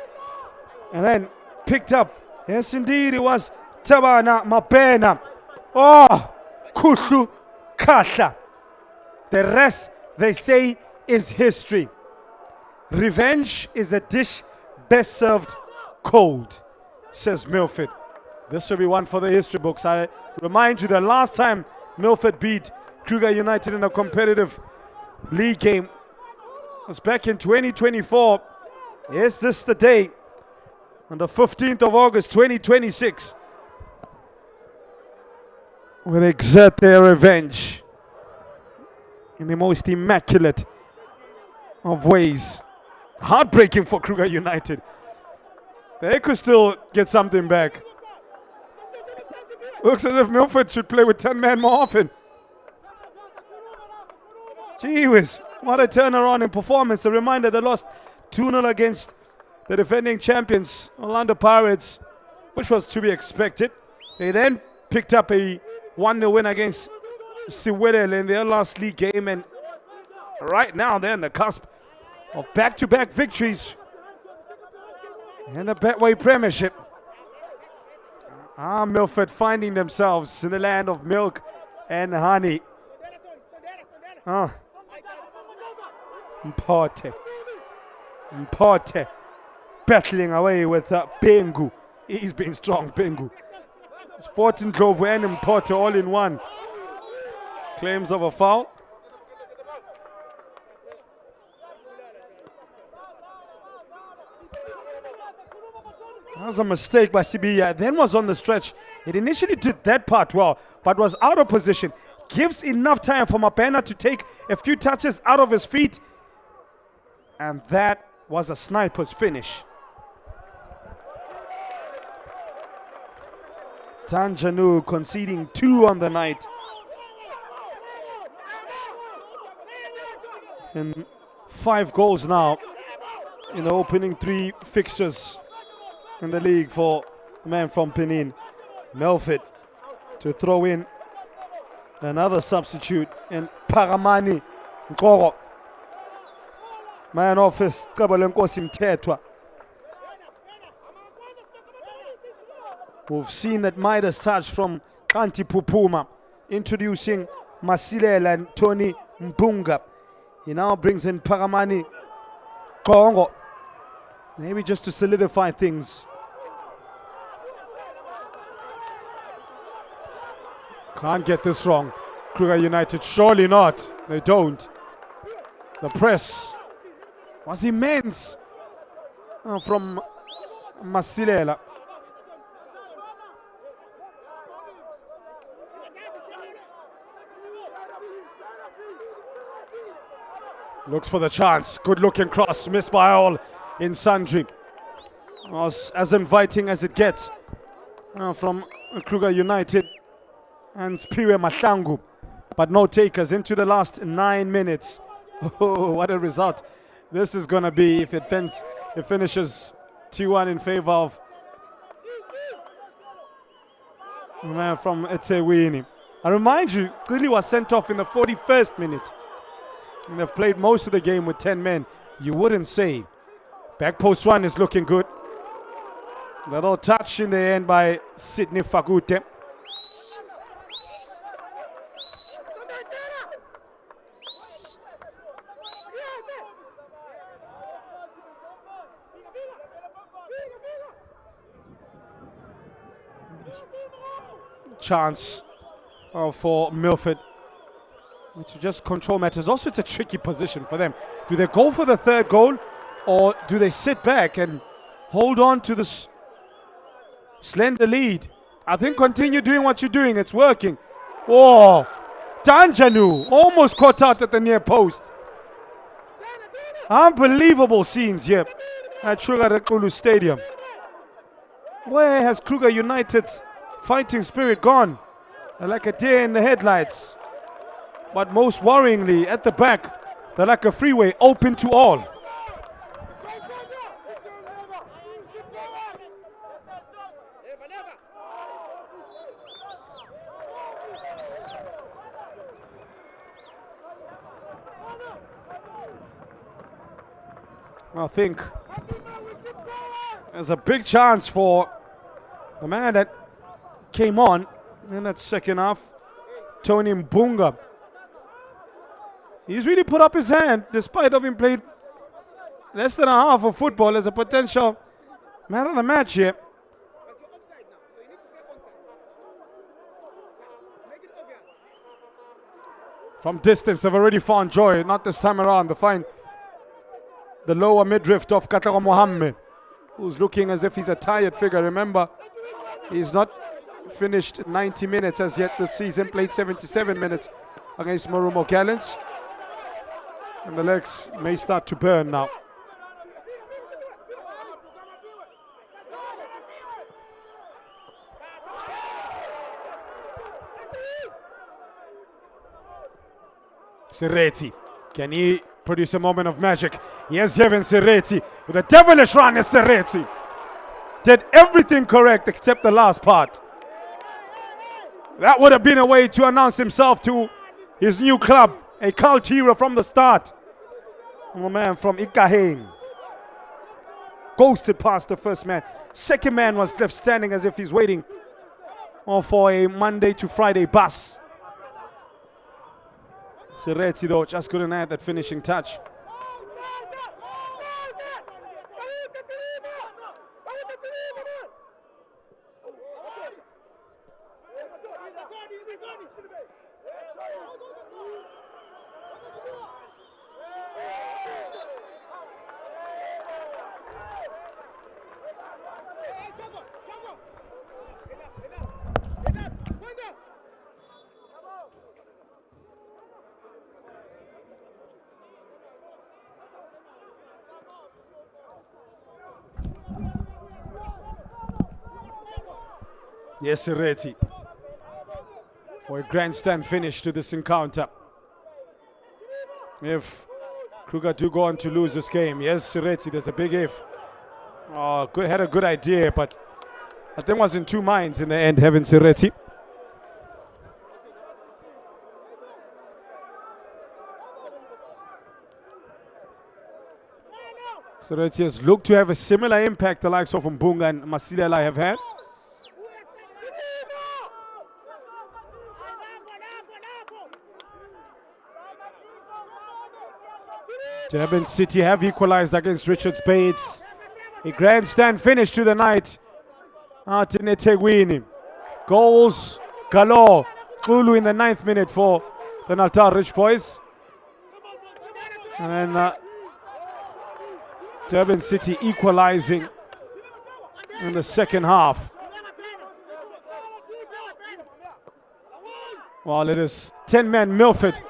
And then picked up. Yes, indeed, it was Tabana Mapena. Oh, Kushu Kasha. The rest, they say, is history. Revenge is a dish best served cold, says Milford. This will be one for the history books. I remind you the last time Milford beat Kruger United in a competitive league game was back in 2024. Is this the day? On the 15th of August 2026. Will they exert their revenge in the most immaculate of ways. Heartbreaking for Kruger United. They could still get something back. Looks as if Milford should play with 10 men more often. Gee whiz, what a turnaround in performance. A reminder they lost 2-0 against the defending champions, Orlando Pirates, which was to be expected. They then picked up a 1-0 win against Siwedele in their last league game, and right now they're on the cusp of back-to-back victories in the Betway Premiership. Milford finding themselves in the land of milk and honey. Mpote. Battling away with Bengu. He's been strong, Bengu. It's 14 Grove and Mpote all in one. Claims of a foul. That was a mistake by Sibiya. Then was on the stretch. It initially did that part well, but was out of position. Gives enough time for Mapena to take a few touches out of his feet. And that was a sniper's finish. Tanjanu conceding 2 on the night. And 5 goals now in the opening 3 fixtures in the league for the man from Penin. Milford to throw in another substitute in Paramani Nkoro. Man office Kabalenkosi Mtetwa. We've seen that Midas touch from Kanti Pupuma, introducing Masilela and Tony Mpunga. He now brings in Paramani Kongo, maybe just to solidify things. Can't get this wrong. Kruger United, surely not. They don't. The press was immense from Masilela. Looks for the chance. Good looking cross. Missed by all in Sundry. Was as inviting as it gets from Kruger United and Spiwe Mahlangu. But no takers into the last 9 minutes. Oh, what a result this is going to be if it finishes 2-1 in favor of the man from eThekwini. I remind you, Clearly was sent off in the 41st minute. And they've played most of the game with 10 men. You wouldn't say. Back post run is looking good. Little touch in the end by Sydney Fakute. Chance for Milford to just control matters. Also, it's a tricky position for them. Do they go for the third goal, or do they sit back and hold on to this slender lead? I think continue doing what you're doing. It's working. Whoa! Danjanu almost caught out at the near post. Unbelievable scenes here at Kruger Stadium. Where has Kruger United's fighting spirit gone? They're like a deer in the headlights. But most worryingly, at the back, they're like a freeway open to all. I think there's a big chance for the man that came on in that second half, Tony Mbunga. He's really put up his hand, despite having played less than a half of football, as a potential man of the match here. From distance, they've already found joy. Not this time around. They find the lower midriff of Katlago Mohammed, who's looking as if he's a tired figure. Remember, he's not finished 90 minutes as yet this season, played 77 minutes against Marumo Gallants. And the legs may start to burn now. Sereti, can he produce a moment of magic? Yes, Jevin Sereti with a devilish run. Is Sereti did everything correct except the last part. That would have been a way to announce himself to his new club, a cult hero from the start. A man from Ikahane ghosted past the first man. Second man was left standing as if he's waiting for a Monday to Friday bus. Sereti though just couldn't add that finishing touch. Yes, Sereti for a grandstand finish to this encounter. If Kruger do go on to lose this game, yes, Sereti, there's a big if. Oh, had a good idea, but I think was in two minds in the end, having Sereti. Sereti has looked to have a similar impact the likes of Mbunga and Masilela have had. Durban City have equalized against Richards Bay. It's a grandstand finish to the night out in eThekwini. Goals galore. Kulu in the 9th minute for the Natal Rich Boys. And then Durban City equalizing in the second half. While it is 10-man Milford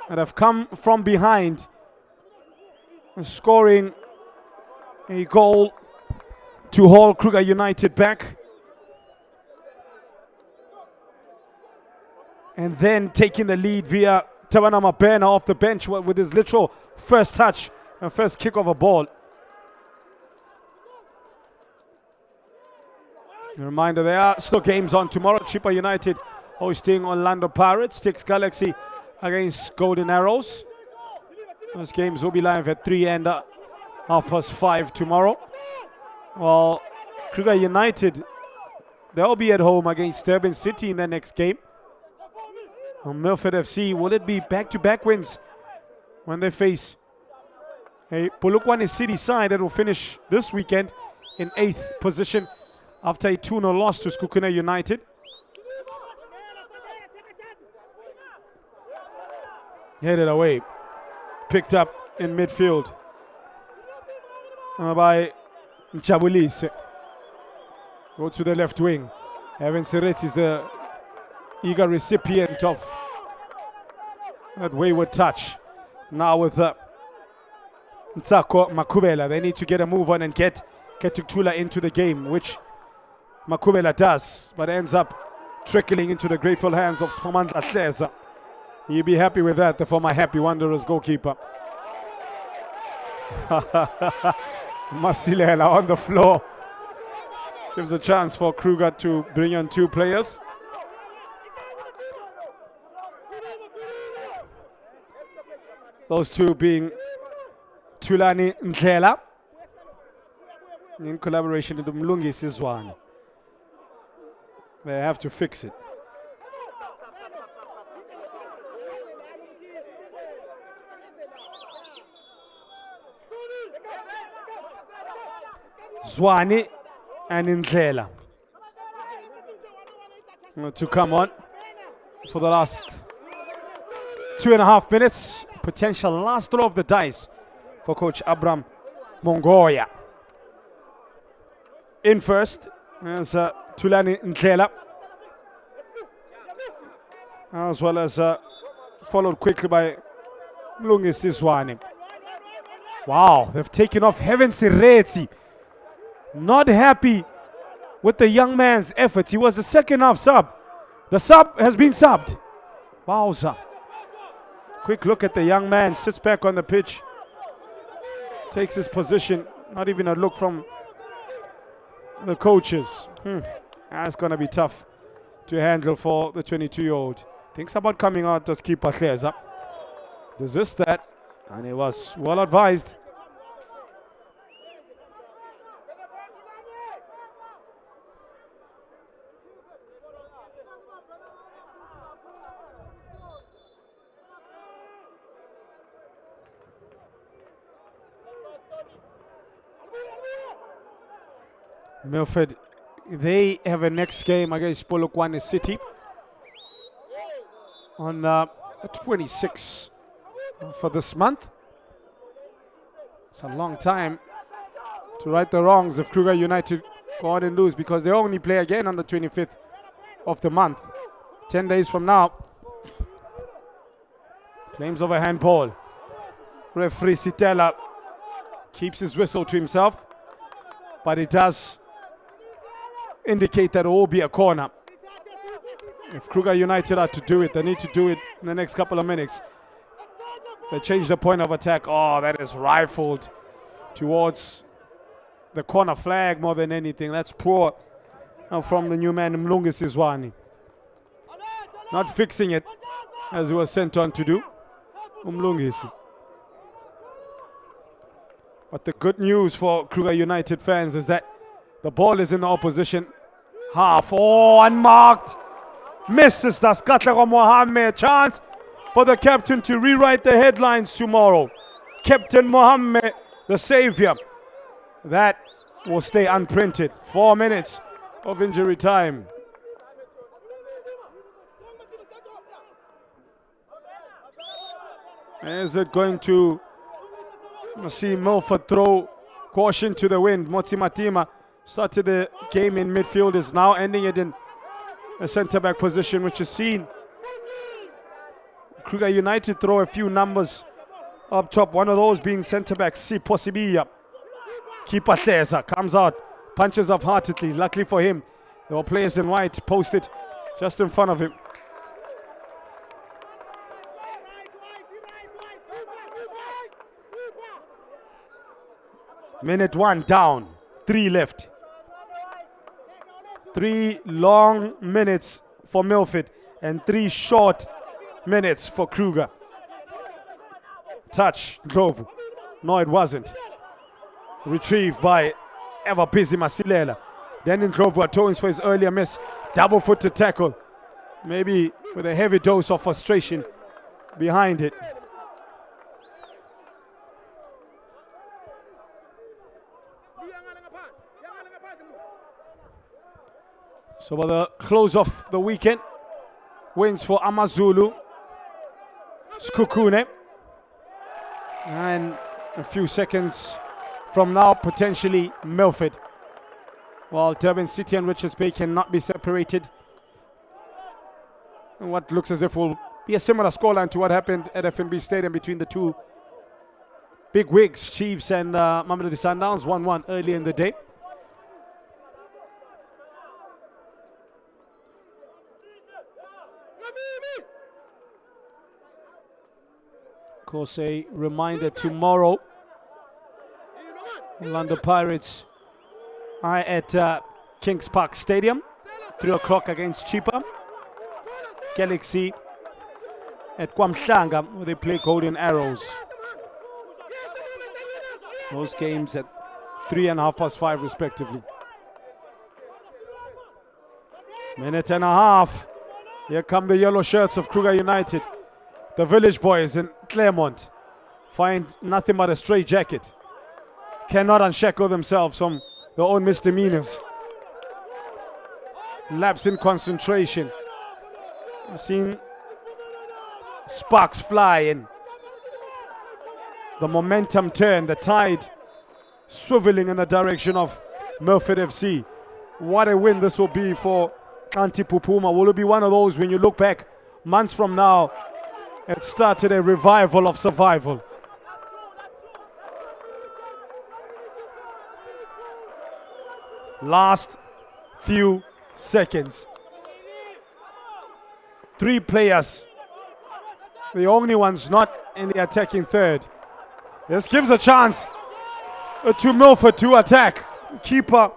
that have come from behind scoring a goal to haul Kruger United back. And then taking the lead via Tabana Mabena off the bench with his literal first touch and first kick of a ball. A reminder, there are still games on tomorrow. Chippa United hosting Orlando Pirates. Sticks Galaxy against Golden Arrows. Those games will be live at 3 and 5:30 tomorrow. While Kruger United, they'll be at home against Durban City in their next game. Milford FC, will it be back-to-back wins when they face a Polokwane City side that will finish this weekend in 8th position after a 2-0 loss to Skukuna United? Headed away, picked up in midfield by Nchabulise. Go to the left wing. Evan Siretsi is the eager recipient of that wayward touch. Now with Ntsako Makubela, they need to get a move on and get Ketuktula into the game, which Makubela does, but ends up trickling into the grateful hands of Spamandla Hleza. He'll be happy with that, the former Happy Wanderers goalkeeper. Masilela on the floor. Gives a chance for Kruger to bring on 2 players. Those 2 being Tulani Ndlela in collaboration with Mlungi Sizwane. They have to fix it. Zwane and Ndlela to come on for the last 2.5 minutes. Potential last throw of the dice for Coach Abram Mongoya. In first as Tulani Ndlela, as well as followed quickly by Mlungi Sizwane. Wow, they've taken off Heaven Siretsi. Not happy with the young man's effort. He was the second half sub. The sub has been subbed. Wowza. Quick look at the young man, sits back on the pitch, takes his position, not even a look from the coaches. That's going to be tough to handle for the 22-year-old. Thinks about coming out as keeper Hleza. Resist that, and it was well advised. Milford, they have a next game against Polokwane City on 26 for this month. It's a long time to right the wrongs if Kruger United go on and lose, because they only play again on the 25th of the month. 10 days from now. Claims of a handball. Referee Sitela keeps his whistle to himself, but it does indicate that it will be a corner. If Kruger United are to do it, they need to do it in the next couple of minutes. They change the point of attack. Oh, that is rifled towards the corner flag more than anything. That's poor from the new man Mlungi Sizwane. Not fixing it as he was sent on to do. Mlungisi. But the good news for Kruger United fans is that the ball is in the opposition half. Oh, unmarked. Misses Daskatlego Mohammed. Chance for the captain to rewrite the headlines tomorrow. Captain Mohammed, the savior. That will stay unprinted. 4 minutes of injury time. Is it going to see Milford throw caution to the wind? Motsi Matima started the game in midfield, is now ending it in a centre-back position, which is seen Kruger United throw a few numbers Up top, one of those being centre-back, Sipho Sibiya. Keeper Hleza comes out, punches up heartedly. Luckily for him, there were players in white posted just in front of him. Minute 1 down, 3 left. 3 long minutes for Milford and 3 short minutes for Kruger. Touch, Ndlovu. No, it wasn't. Retrieved by ever busy Masilela. Then Ndlovu atones for his earlier miss. Double footed tackle. Maybe with a heavy dose of frustration behind it. So by the close of the weekend, wins for AmaZulu, Sekhukhune, and a few seconds from now, potentially Milford. While Durban City and Richards Bay cannot be separated. And what looks as if will be a similar scoreline to what happened at FNB Stadium between the two big wigs, Chiefs and Mamelodi Sundowns, 1-1 early in the day. Of course, a reminder tomorrow, Orlando Pirates are at Kings Park Stadium, 3 o'clock against Chipa. Galaxy at KwaMhlanga, where they play Golden Arrows. Those games at 3 and 5:30 respectively. Minute and a half. Here come the yellow shirts of Kruger United. The Village Boys in Claremont find nothing but a straight jacket. Cannot unshackle themselves from their own misdemeanors. Lapse in concentration. We've seen sparks fly and the momentum turn, the tide swiveling in the direction of Milford FC. What a win this will be for Kanti Pupuma. Will it be one of those when you look back months from now, it started a revival of survival? Last few seconds. 3 players, the only ones not in the attacking third. This gives a chance to Milford to attack. Keeper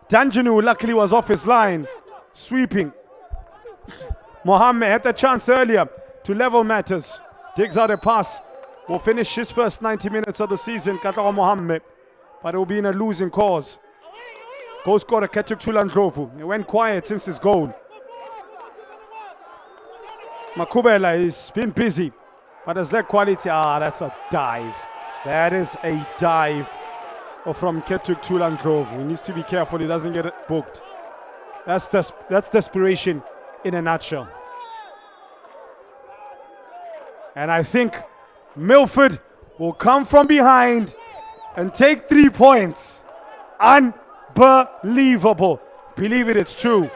Danjanu luckily was off his line, sweeping. Mohammed had the chance earlier to level matters. Digs out a pass. Will finish his first 90 minutes of the season, Katawa Mohammed, but it will be in a losing cause. Goal scorer Ketuktula Ndlovu. He went quiet since his goal. Makubela has been busy, but has lacked quality. That's a dive. That is a dive from Ketuktula Ndlovu. He needs to be careful he doesn't get it booked. That's desperation in a nutshell. And I think Milford will come from behind and take 3 points. Unbelievable. Believe it, it's true.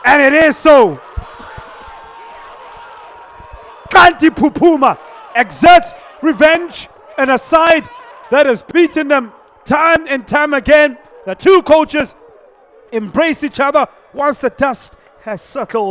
And it is so. Kanti Pupuma exerts revenge and a side that has beaten them time and time again. The two coaches embrace each other once the dust has settled.